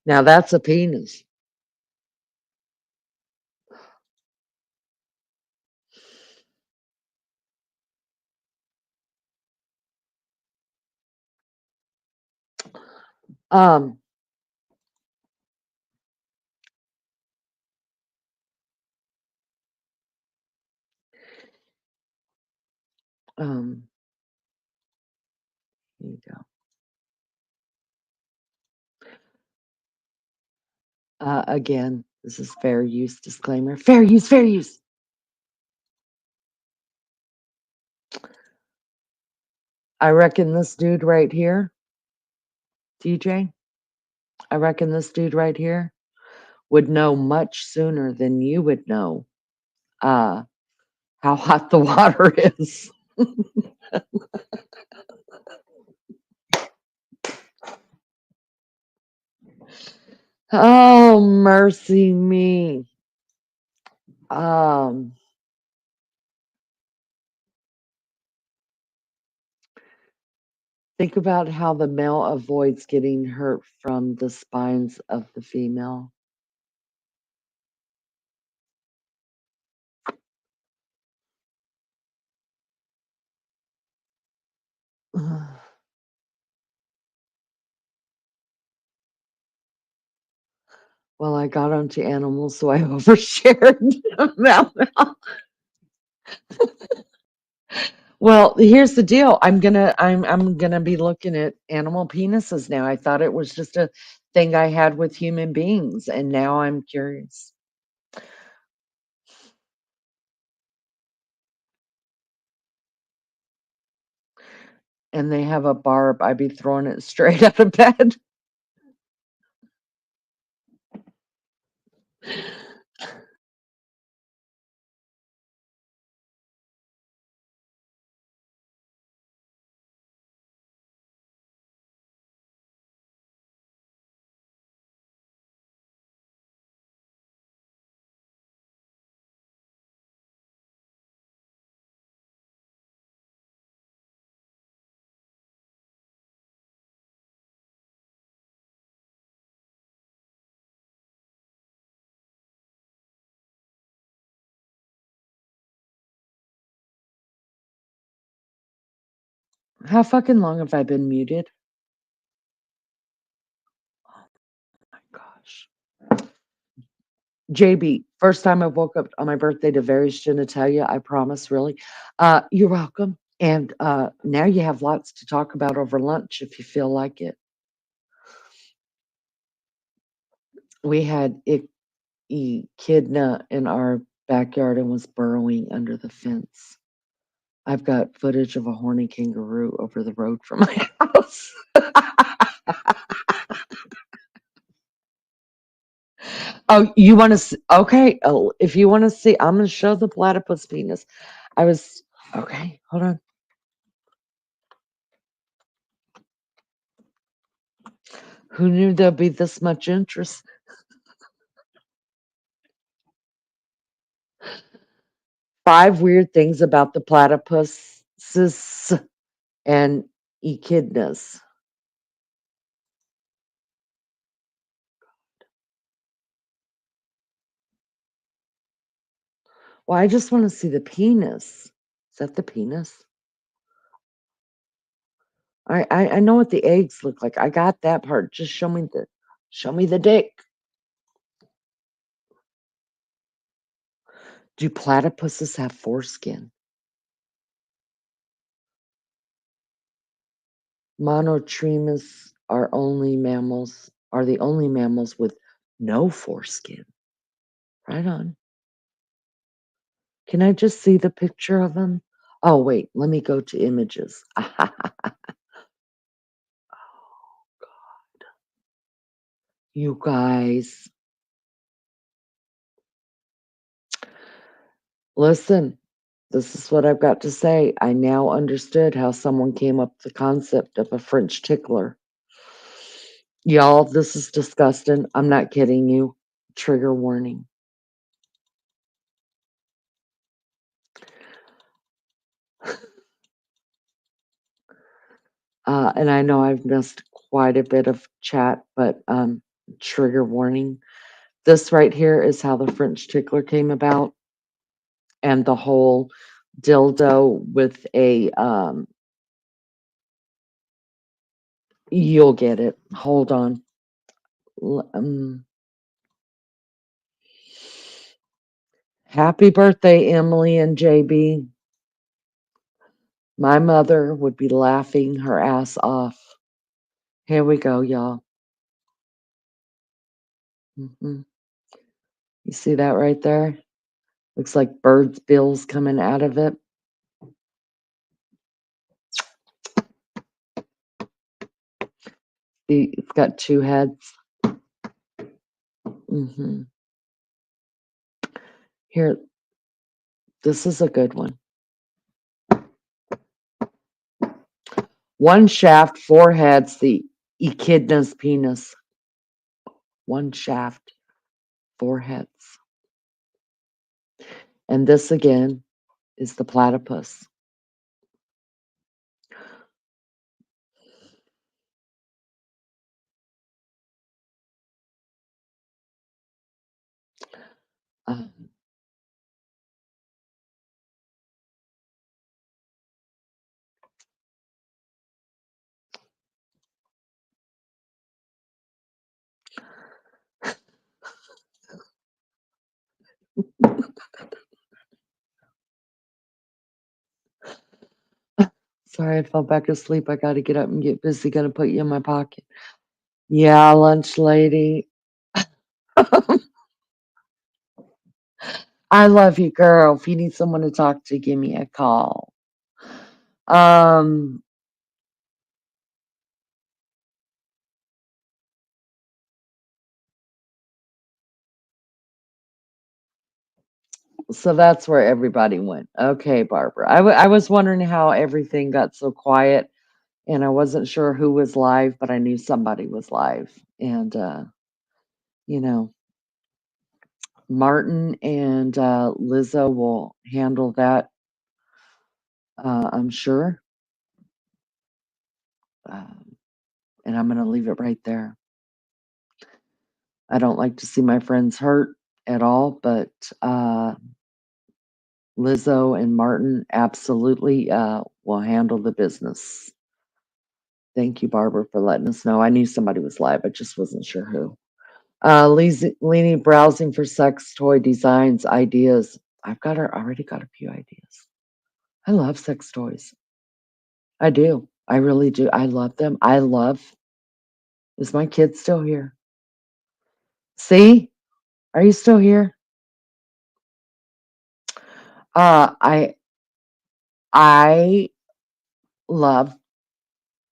Now that's a penis. Um, um, here you go. Again, this is fair use disclaimer. Fair use, fair use. I reckon this dude right here, DJ, I reckon this dude right here would know much sooner than you would know how hot the water is. Oh, mercy me. Um, think about how the male avoids getting hurt from the spines of the female. Well, I got onto animals, so I overshared about them. Well, here's the deal. I'm gonna be looking at animal penises now. I thought it was just a thing I had with human beings, and now I'm curious. And they have a barb. I'd be throwing it straight out of bed. How fucking long have I been muted? Oh my gosh. JB, first time I woke up on my birthday to various genitalia, I promise, really. You're welcome. And now you have lots to talk about over lunch if you feel like it. We had echidna in our backyard and was burrowing under the fence. I've got footage of a horny kangaroo over the road from my house. Oh, you want to see? Okay. Oh, if you want to see, I'm going to show the platypus penis. I was, okay, hold on. Who knew there'd be this much interest? 5 weird things about the platypuses and echidnas. Well, I just want to see the penis. Is that the penis? I know what the eggs look like. I got that part. Just show me the dick. Do platypuses have foreskin? Monotremes are the only mammals with no foreskin. Right on. Can I just see the picture of them? Oh, wait, let me go to images. You guys, listen, this is what I've got to say. I now understood how someone came up with the concept of a French tickler. Y'all, this is disgusting. I'm not kidding you. Trigger warning. And I know I've missed quite a bit of chat, but trigger warning. This right here is how the French tickler came about, and the whole dildo with a you'll get it. Hold on. Happy birthday, Emily and JB. My mother would be laughing her ass off. Here we go, y'all. You see that right there? Looks like birds' bills coming out of it. See, it's got two heads. Here, this is a good one. One shaft, four heads, the echidna's penis. One shaft, four heads. And this again is the platypus. Sorry, I fell back asleep. I got to get up and get busy. Gonna put you in my pocket. Yeah, lunch lady. I love you, girl. If you need someone to talk to, give me a call. So that's where everybody went. Okay, Barbara. I was wondering how everything got so quiet, and I wasn't sure who was live, but I knew somebody was live. And, you know, Martin and Lizzo will handle that, I'm sure. And I'm going to leave it right there. I don't like to see my friends hurt at all, but Lizzo and Martin absolutely will handle the business. Thank you, Barbara, for letting us know. I knew somebody was live. I just wasn't sure who. Leanie browsing for sex toy designs, ideas. Already got a few ideas. I love sex toys. I do. I really do. I love them. Is my kid still here? See? Are you still here? I love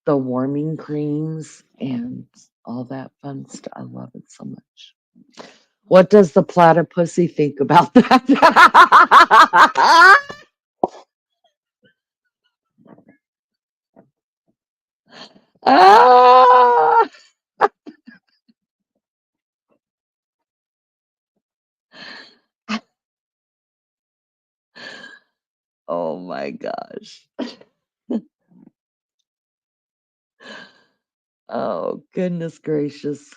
the warming creams and all that fun stuff. I love it so much. What does the platypussy think about that? Ah! Oh my gosh. Oh, goodness gracious.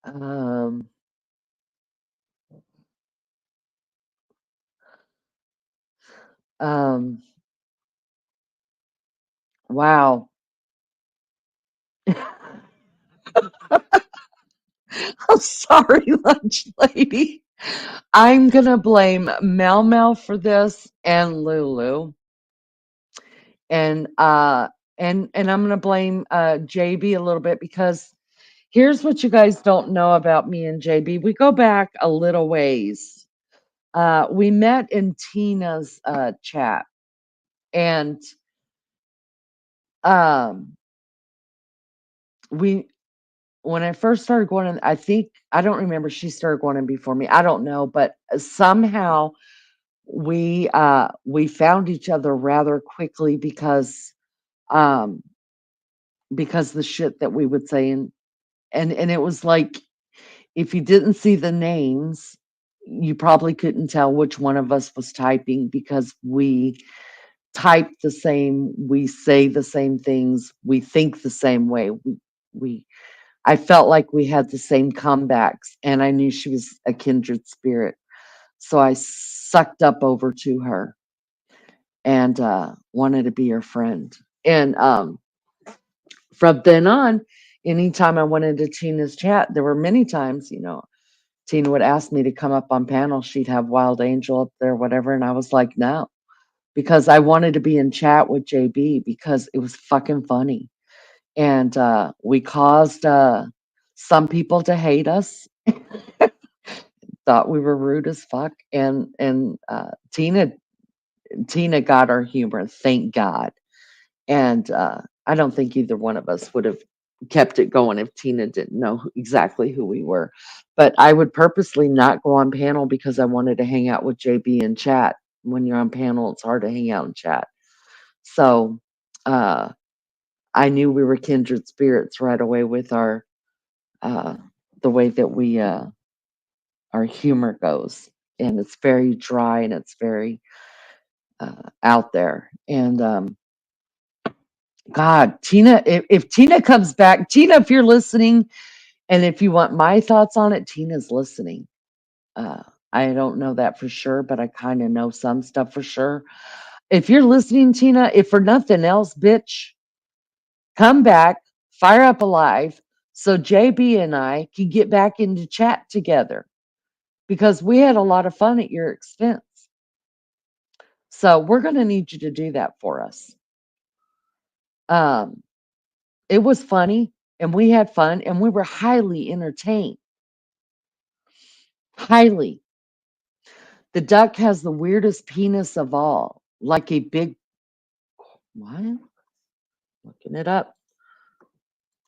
Wow. I'm sorry, lunch lady. I'm gonna blame Mel Mel for this and Lulu. and and I'm gonna blame JB a little bit because here's what you guys don't know about me and JB. We go back a little ways. We met in Tina's chat, and um, we when I first started going in, I think I don't remember she started going in before me. I don't know, but somehow we found each other rather quickly um because the shit that we would say and it was like if you didn't see the names, you probably couldn't tell which one of us was typing because we type the same, we say the same things, we think the same way. We I felt like we had the same comebacks, and I knew she was a kindred spirit. So I sucked up over to her and wanted to be her friend. And from then on, anytime I went into Tina's chat, there were many times, Tina would ask me to come up on panel. She'd have Wild Angel up there, whatever. And I was like, no, because I wanted to be in chat with JB because it was fucking funny. And we caused some people to hate us, thought we were rude as fuck. And Tina got our humor, thank God. And I don't think either one of us would have kept it going if Tina didn't know exactly who we were. But I would purposely not go on panel because I wanted to hang out with JB and chat. When you're on panel, it's hard to hang out and chat. So uh, I knew we were kindred spirits right away with uh, the way that our humor goes. And it's very dry and it's very out there. And God, Tina, if Tina comes back, Tina, if you're listening, and if you want my thoughts on it, Tina's listening. Uh, I don't know that for sure, but I kind of know some stuff for sure. If you're listening, Tina, if for nothing else, bitch, come back, fire up alive, so JB and I can get back into chat together because we had a lot of fun at your expense. So we're going to need you to do that for us. Um, it was funny and we had fun and we were highly entertained. Highly. The duck has the weirdest penis of all, like a big what? Looking it up.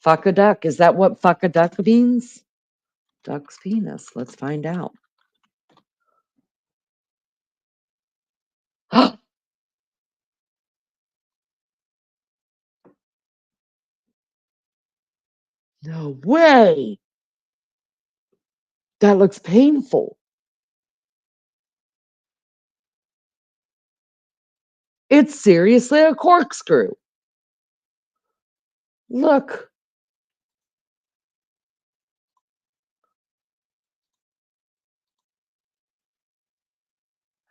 Fuck a duck. Is that what fuck a duck means? Duck's penis. Let's find out. No way. That looks painful. It's seriously a corkscrew. Look.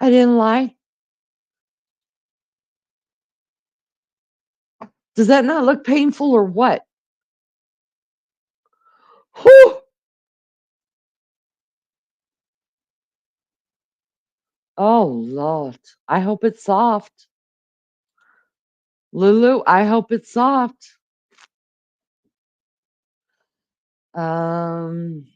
I didn't lie. Does that not look painful or what? Whew. Oh, Lord. I hope it's soft. Lulu, I hope it's soft. Um,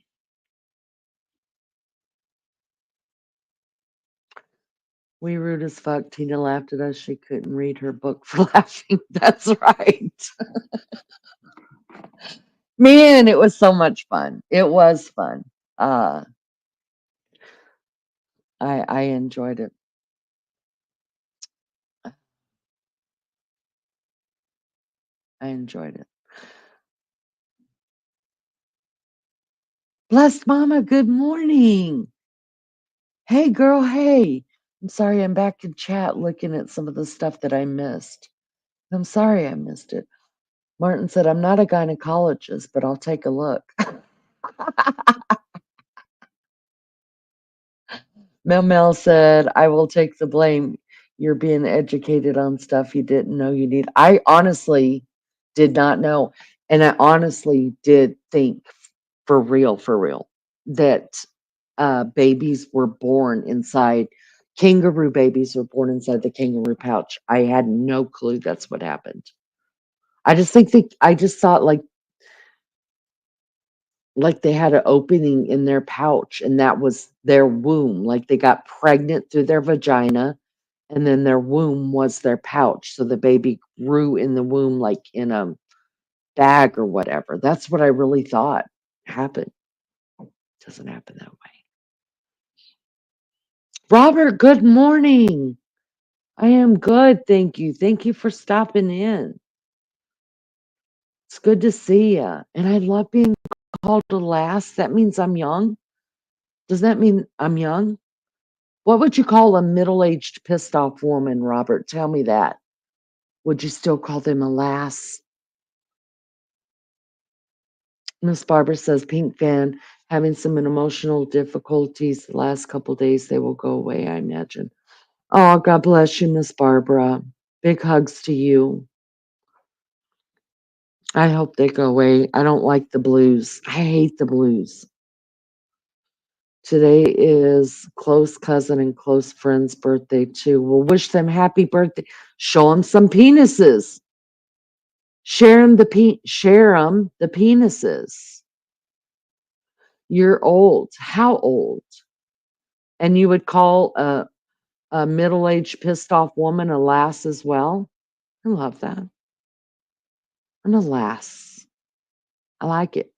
we rude as fuck. Tina laughed at us. She couldn't read her book for laughing. That's right. Man, it was so much fun. It was fun. Uh, I enjoyed it. I enjoyed it. Blessed Mama, good morning. Hey, girl, hey. I'm sorry I'm back in chat looking at some of the stuff that I missed. I'm sorry I missed it. Martin said, I'm not a gynecologist, but I'll take a look. Mel said, I will take the blame. You're being educated on stuff you didn't know you need. I honestly did not know. And I honestly did think for real, that babies were born inside Kangaroo babies were born inside the kangaroo pouch. I had no clue that's what happened. I just think I just thought like they had an opening in their pouch and that was their womb. Like they got pregnant through their vagina and then their womb was their pouch. So the baby grew in the womb like in a bag or whatever. That's what I really thought happened. Doesn't happen that way. Robert, good morning. I am good, thank you. Thank you for stopping in. It's good to see you. And I love being called a lass. That means I'm young. Does that mean I'm young? What would you call a middle-aged, pissed off woman, Robert? Tell me that. Would you still call them a lass? Miss Barbara says, Pink fan, having some emotional difficulties the last couple days. They will go away, I imagine. Oh, God bless you, Miss Barbara. Big hugs to you. I hope they go away. I don't like the blues. I hate the blues. Today is close cousin and close friend's birthday too. We'll wish them happy birthday. Show them some penises. Share them the penises. You're old. How old? And you would call a middle-aged pissed off woman a lass as well? I love that. I'm a lass. I like it.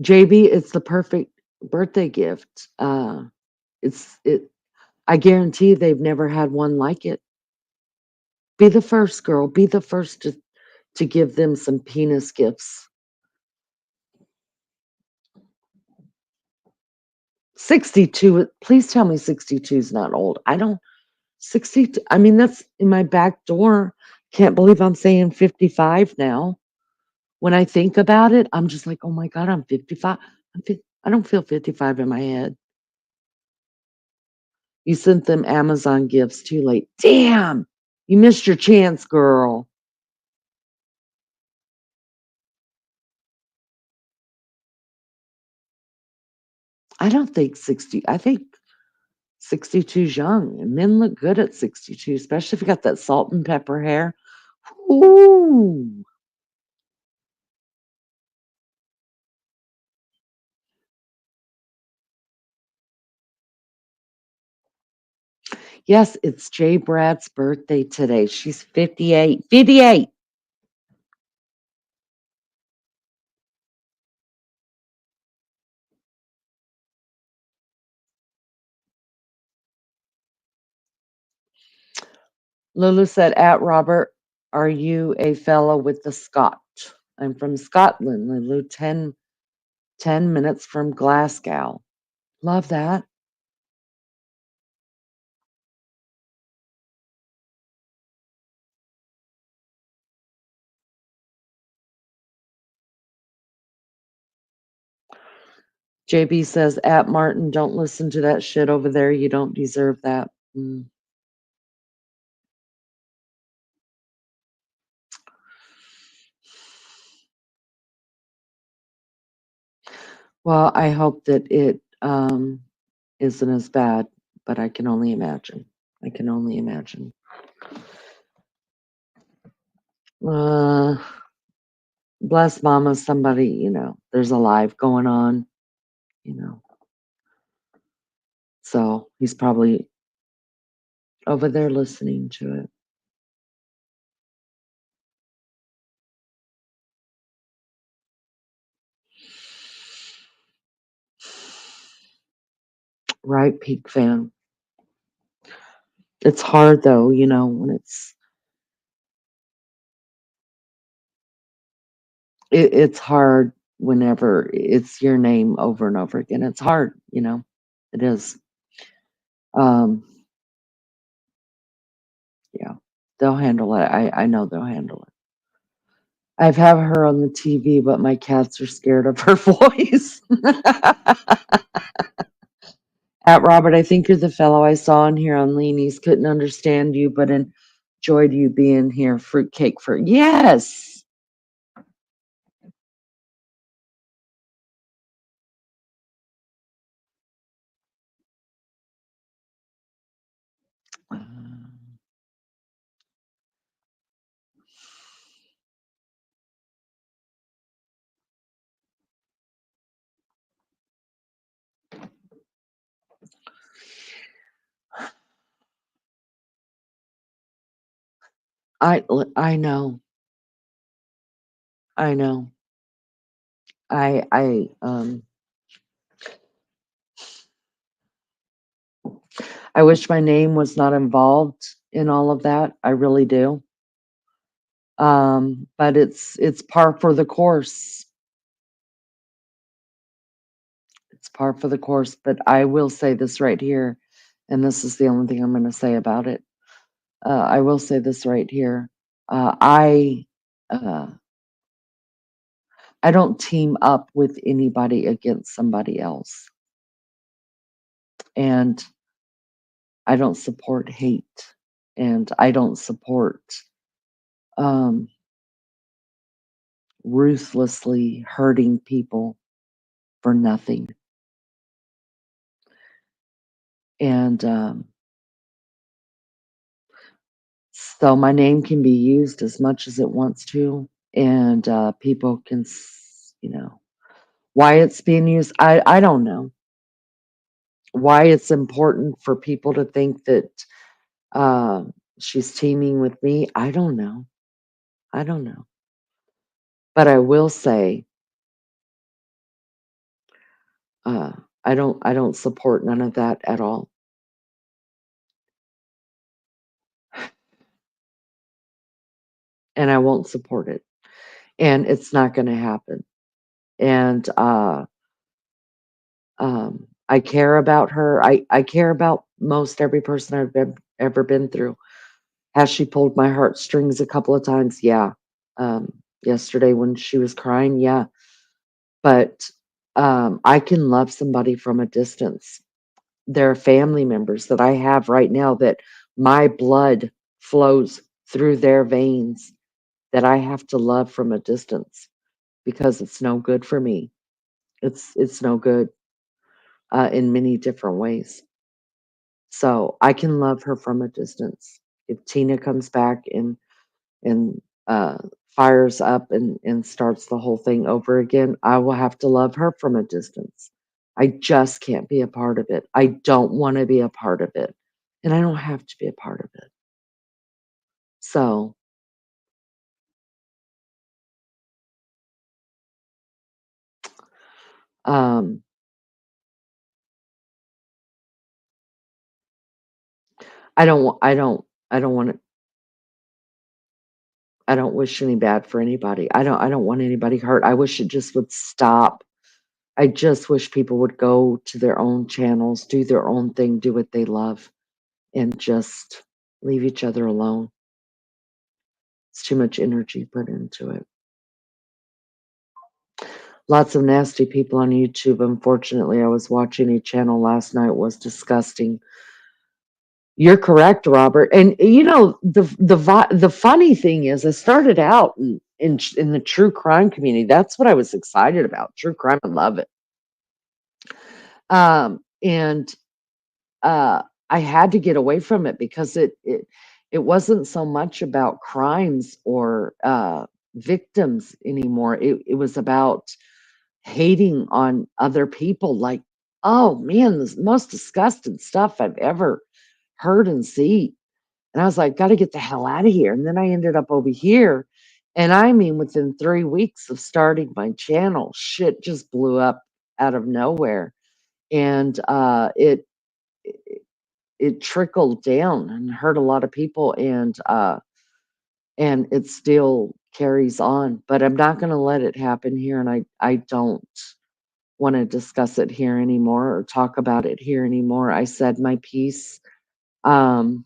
JB, it's the perfect birthday gift. It. I guarantee they've never had one like it. Be the first, girl. Be the first to give them some penis gifts. 62. Please tell me 62 is not old. I don't. 62. I mean, that's in my back door. Can't believe I'm saying 55 now. When I think about it, I'm just like, oh my God, I'm 55. I don't feel 55 in my head. You sent them Amazon gifts too late. Damn, you missed your chance, girl. I don't think 60. I think 62 is young, and men look good at 62, especially if you got that salt and pepper hair. Ooh. Yes, it's Jay Brad's birthday today. She's 58. 58. Lulu said, at Robert, are you a fellow with the Scot? I'm from Scotland, Lulu, 10 minutes from Glasgow. Love that. JB says, at Martin, don't listen to that shit over there. You don't deserve that. Mm. Well, I hope that it isn't as bad, but I can only imagine. I can only imagine. Uh, bless Mama, somebody, there's a live going on, you know. So he's probably over there listening to it. Right, Peak fan. It's hard though, when it's hard whenever it's your name over and over again. It's hard, it is. Um, yeah, they'll handle it. I know they'll handle it. I've had her on the TV, but my cats are scared of her voice. At Robert, I think you're the fellow I saw in here on Leanie's. Couldn't understand you, but enjoyed you being here. Fruitcake for yes. I know. I know. I I wish my name was not involved in all of that. I really do. But it's par for the course. It's par for the course, but I will say this right here, and this is the only thing I'm going to say about it. I will say this right here. Uh, I uh, I don't team up with anybody against somebody else, and I don't support hate, and I don't support um, ruthlessly hurting people for nothing. And so my name can be used as much as it wants to, and people can, why it's being used. I don't know why it's important for people to think that uh, she's teaming with me. I don't know. I don't know. But I will say, uh, I don't support none of that at all, and I won't support it, and it's not going to happen. And I care about her. I care about most every person ever been through. Has she pulled my heartstrings a couple of times? Yeah. Yesterday when she was crying, yeah. But I can love somebody from a distance. There are family members that I have right now that my blood flows through their veins that I have to love from a distance because it's no good for me. It's no good in many different ways. So I can love her from a distance. If Tina comes back and uh, fires up and starts the whole thing over again, I will have to love her from a distance. I just can't be a part of it. I don't want to be a part of it, and I don't have to be a part of it. So, um, I don't want. I don't want to. I don't wish any bad for anybody. I don't want anybody hurt. I wish it just would stop. I just wish people would go to their own channels, do their own thing, do what they love, and just leave each other alone. It's too much energy put into it. Lots of nasty people on YouTube. Unfortunately, I was watching a channel last night. It was disgusting. You're correct, Robert. And the funny thing is, I started out in the true crime community. That's what I was excited about. True crime, I love it. And I had to get away from it because it wasn't so much about crimes or victims anymore. It was about hating on other people. Like, oh man, the most disgusting stuff I've ever heard and seen. And I was like, got to get the hell out of here. And then I ended up over here. And I mean, within 3 weeks of starting my channel, shit just blew up out of nowhere. And it trickled down and hurt a lot of people, and it still carries on, but I'm not going to let it happen here, and I don't want to discuss it here anymore or talk about it here anymore. I said my piece, um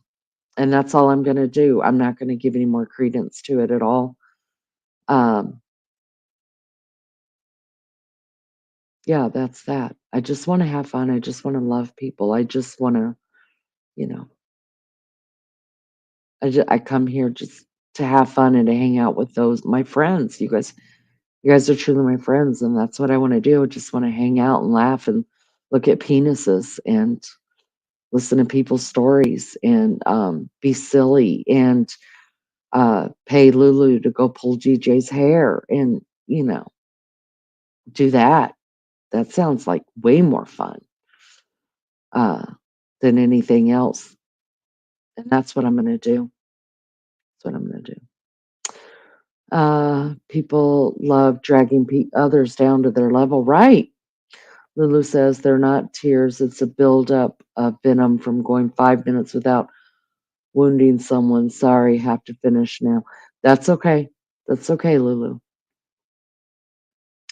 and that's all I'm going to do. I'm not going to give any more credence to it at all. um yeah, that's that. I just want to have fun. I just want to love people. I just want to, you know I come here just to have fun and to hang out with those my friends. You guys are truly my friends, and that's what I want to do. I just want to hang out and laugh and look at penises and listen to people's stories and be silly and pay Lulu to go pull GJ's hair and do that. That sounds like way more fun uh, than anything else, and that's what I'm going to do. That's what I'm going to do. People love dragging others down to their level. Right. Lulu says they're not tears. It's a buildup of venom from going 5 minutes without wounding someone. Sorry, have to finish now. That's okay. That's okay, Lulu.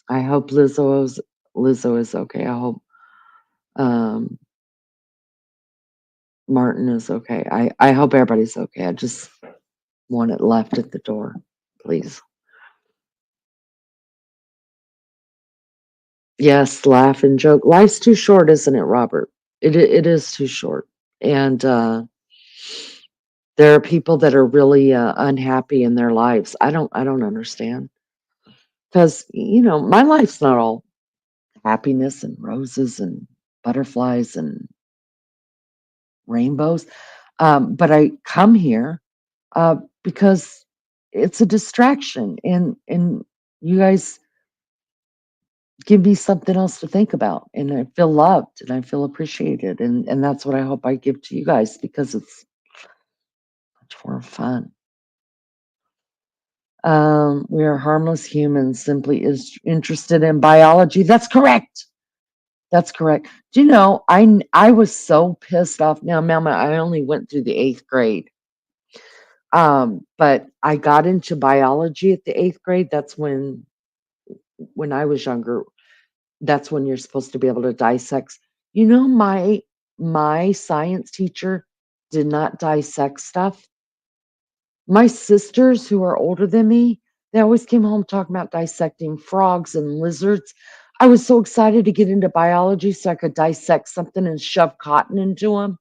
I hope Lizzo is okay. I hope um, Martin is okay. I hope everybody's okay. I just want it left at the door, please. Yes, laugh and joke. Life's too short, isn't it, Robert? It is too short, and there are people that are really unhappy in their lives. I don't understand because my life's not all happiness and roses and butterflies and rainbows. But I come here because it's a distraction, and you guys give me something else to think about, and I feel loved and I feel appreciated, and that's what I hope I give to you guys because it's much more fun. We are harmless humans, simply is interested in biology. That's correct. That's correct. Do you know, I was so pissed off. Now, Mama, I only went through the 8th grade. But I got into biology at the 8th grade. That's when I was younger, that's when you're supposed to be able to dissect. My science teacher did not dissect stuff. My sisters who are older than me, they always came home talking about dissecting frogs and lizards. I was so excited to get into biology so I could dissect something and shove cotton into them.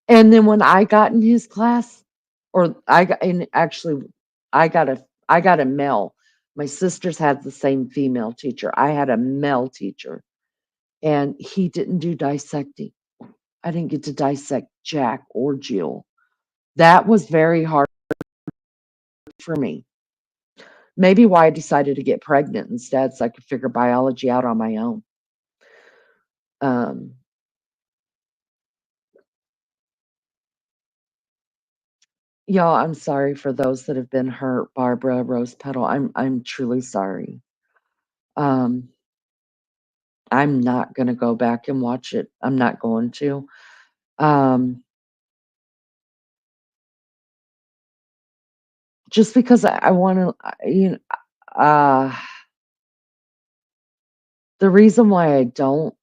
And then when I got in his class, or I got and actually I got a male. My sisters had the same female teacher. I had a male teacher, and he didn't do dissecting. I didn't get to dissect Jack or Jill. That was very hard for me. Maybe why I decided to get pregnant instead, so I could figure biology out on my own. Um, y'all, I'm sorry for those that have been hurt, Barbara, Rose Petal. I'm truly sorry. Um, I'm not gonna go back and watch it. I'm not going to. Um, just because I want to, uh, the reason why I don't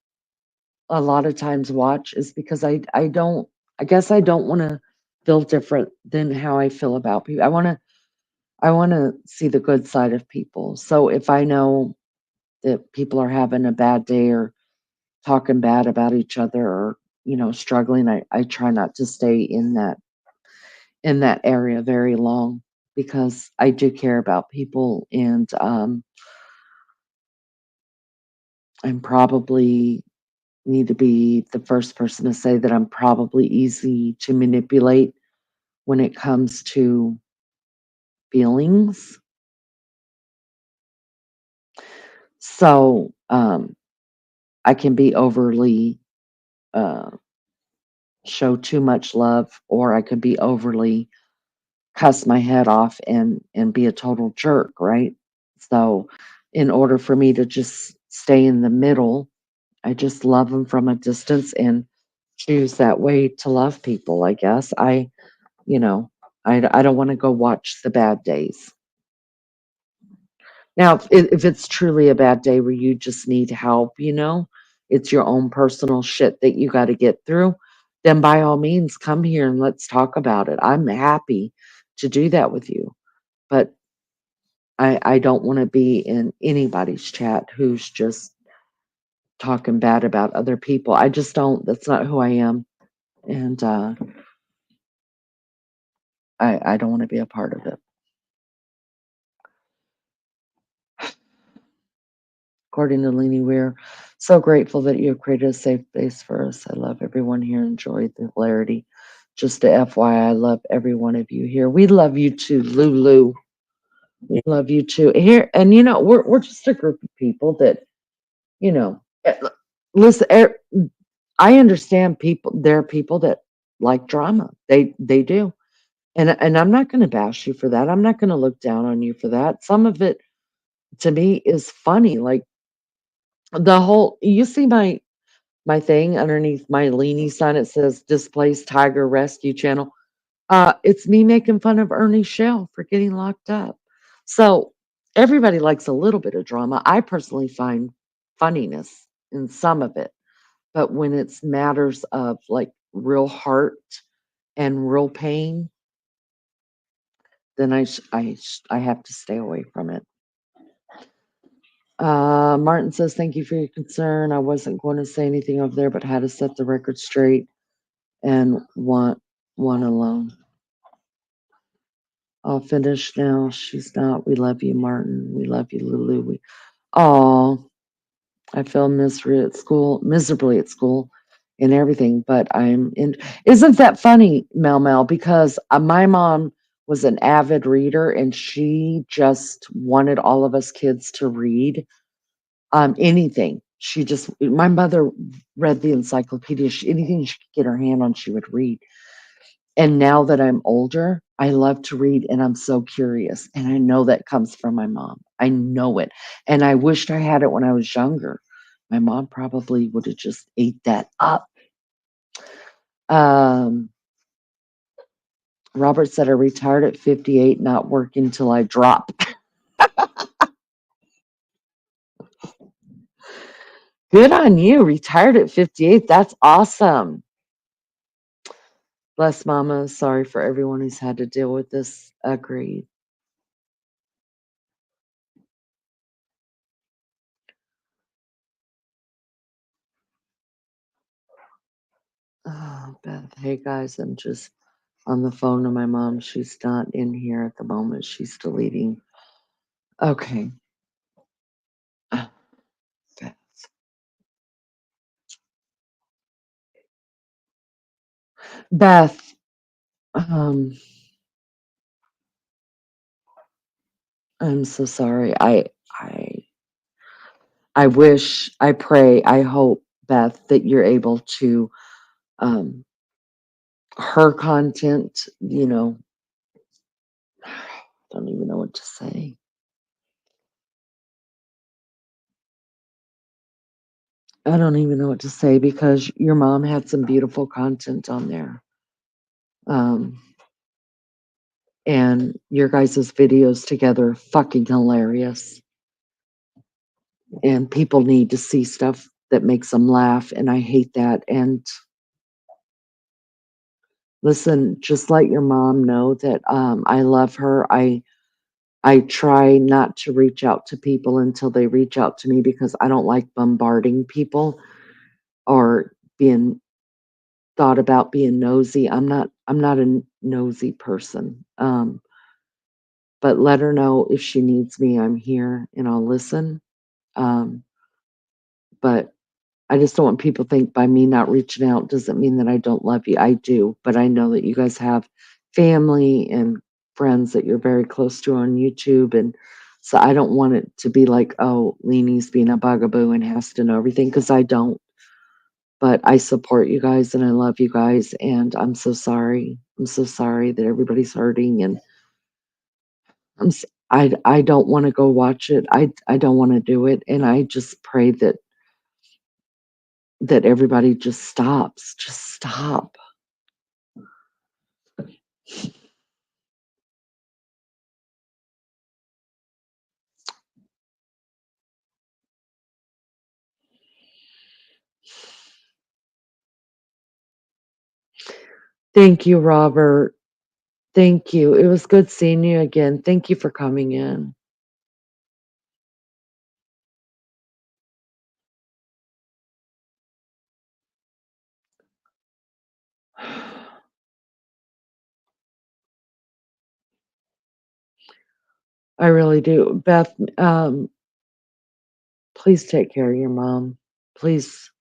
a lot of times watch is because I don't. I guess I don't want to feel different than how I feel about people. I want to see the good side of people. So if I know that people are having a bad day or talking bad about each other or struggling, I try not to stay in that area very long because I do care about people, and I'm probably need to be the first person to say that I'm probably easy to manipulate when it comes to feelings. So I can be overly uh, show too much love, or I could be overly cuss my head off and be a total jerk, right? So in order for me to just stay in the middle, I just love them from a distance and choose that way to love people, I guess. You know, I don't want to go watch the bad days. Now, if it's truly a bad day where you just need help, it's your own personal shit that you got to get through, then by all means, come here and let's talk about it. I'm happy to do that with you. But I don't want to be in anybody's chat who's just talking bad about other people. I just don't. That's not who I am. And I don't want to be a part of it. According to Lenny, we're so grateful that you have created a safe place for us. I love everyone here. Enjoy the hilarity. Just to FYI, I love every one of you here. We love you too, Lulu. We love you too. Here, and we're just a group of people that, you know, eh, listen. I understand people. There are people that like drama. They do, and I'm not going to bash you for that. I'm not going to look down on you for that. Some of it to me is funny. Like the whole. You see my thing underneath my Leany sign. It says "Displaced Tiger Rescue Channel." It's me making fun of Ernie Shell for getting locked up. So everybody likes a little bit of drama. I personally find funniness in some of it, but when it's matters of like real heart and real pain, then I have to stay away from it. Martin says, "Thank you for your concern. I wasn't going to say anything over there, but had to set the record straight and want one alone." I'll finish now. She's not. We love you, Martin. We love you, Lulu. Oh, I feel miserably at school and everything, but I'm in. Isn't that funny, Mel? Because my mom was an avid reader and she just wanted all of us kids to read anything. My mother read the encyclopedia. Anything she could get her hand on, she would read. And now that I'm older, I love to read and I'm so curious. And I know that comes from my mom. I know it. And I wished I had it when I was younger. My mom probably would have just ate that up. Um, Robert said I retired at 58, not working till I drop. Good on you. Retired at 58. That's awesome. Bless Mama. Sorry for everyone who's had to deal with this. Agreed. Oh, Beth. Hey, guys. I'm just on the phone to my mom. She's not in here at the moment. She's deleting. Okay. Beth. Beth. Um, I'm so sorry. I I wish, I pray, I hope, Beth, that you're able to um her content, I don't even know what to say. I don't even know what to say because your mom had some beautiful content on there. Um, and your guys' videos together are fucking hilarious. And people need to see stuff that makes them laugh, and I hate that. And listen, just let your mom know that I love her. I try not to reach out to people until they reach out to me because I don't like bombarding people or being thought about being nosy. I'm not a nosy person. But let her know if she needs me, I'm here and I'll listen. Um, but I just don't want people to think by me not reaching out doesn't mean that I don't love you. I do, but I know that you guys have family and friends that you're very close to on YouTube. And so I don't want it to be like, oh, Leanie's being a bugaboo and has to know everything because I don't. But I support you guys and I love you guys. And I'm so sorry. I'm so sorry that everybody's hurting. And I don't want to go watch it. I don't want to do it. And I just pray that everybody just stops. Just stop. Thank you, Robert. Thank you. It was good seeing you again. Thank you for coming in. I really do. Beth, please take care of your mom. Please.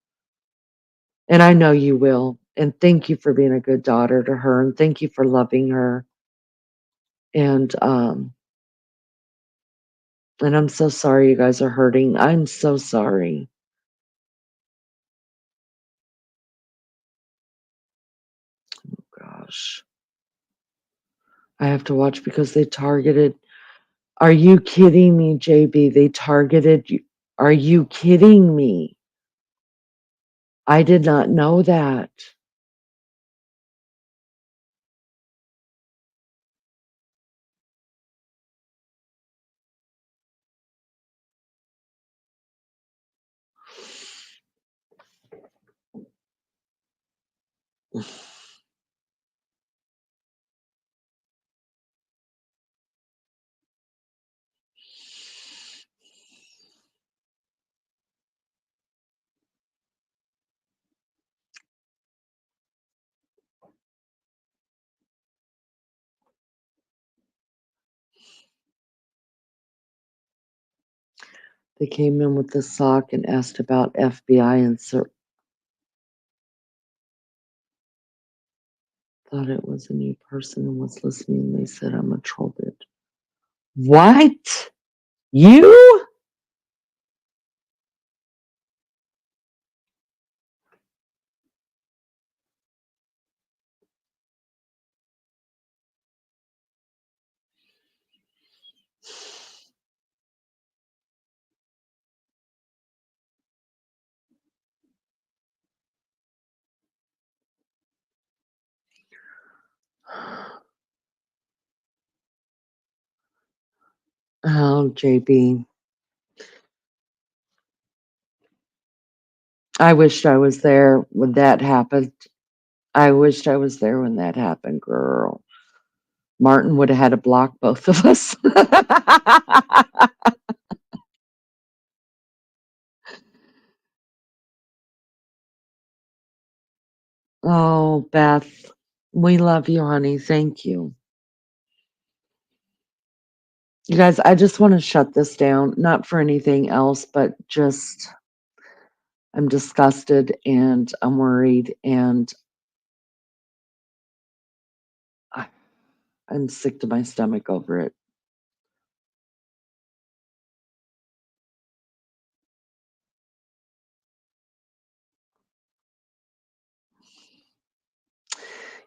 And I know you will. And thank you for being a good daughter to her. And thank you for loving her. And I'm so sorry you guys are hurting. I'm so sorry. gosh. I have to watch because they targeted. Are you kidding me, JB? They targeted you. Are you kidding me? I did not know that. They came in with the sock and asked about FBI and thought it was a new person and was listening. They said I'm a troll bit. What? You? Oh, JB. I wished I was there when that happened. I wished I was there when that happened, girl. Martin would have had to block both of us. Oh, Beth, we love you, honey. Thank you. You guys, I just want to shut this down, not for anything else, but just I'm disgusted and I'm worried and I- I'm sick to my stomach over it.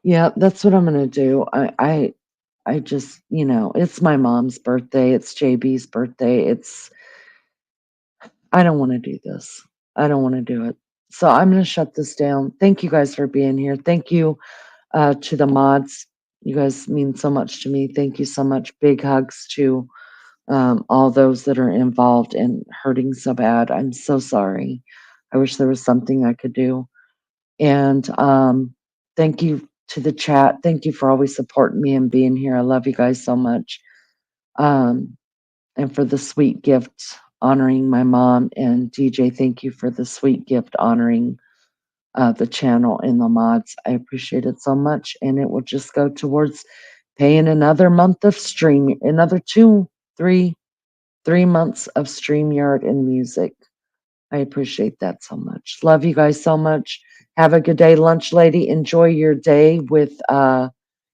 Yeah, that's what I'm gonna do. I just, it's my mom's birthday. It's JB's birthday. I don't want to do this. I don't want to do it. So I'm going to shut this down. Thank you guys for being here. Thank you to the mods. You guys mean so much to me. Thank you so much. Big hugs to all those that are involved in hurting so bad. I'm so sorry. I wish there was something I could do. And thank you to the chat. Thank you for always supporting me and being here. I love you guys so much. Um, and for the sweet gift honoring my mom. And DJ, thank you for the sweet gift honoring the channel and the mods. I appreciate it so much. And it will just go towards paying another month of stream, another 3 months of StreamYard and music. I appreciate that so much. Love you guys so much. Have a good day, lunch lady. Enjoy your day with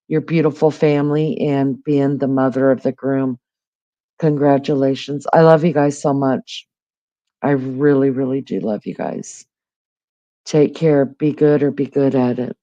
your beautiful family and being the mother of the groom. Congratulations. I love you guys so much. I really, really do love you guys. Take care. Be good or be good at it.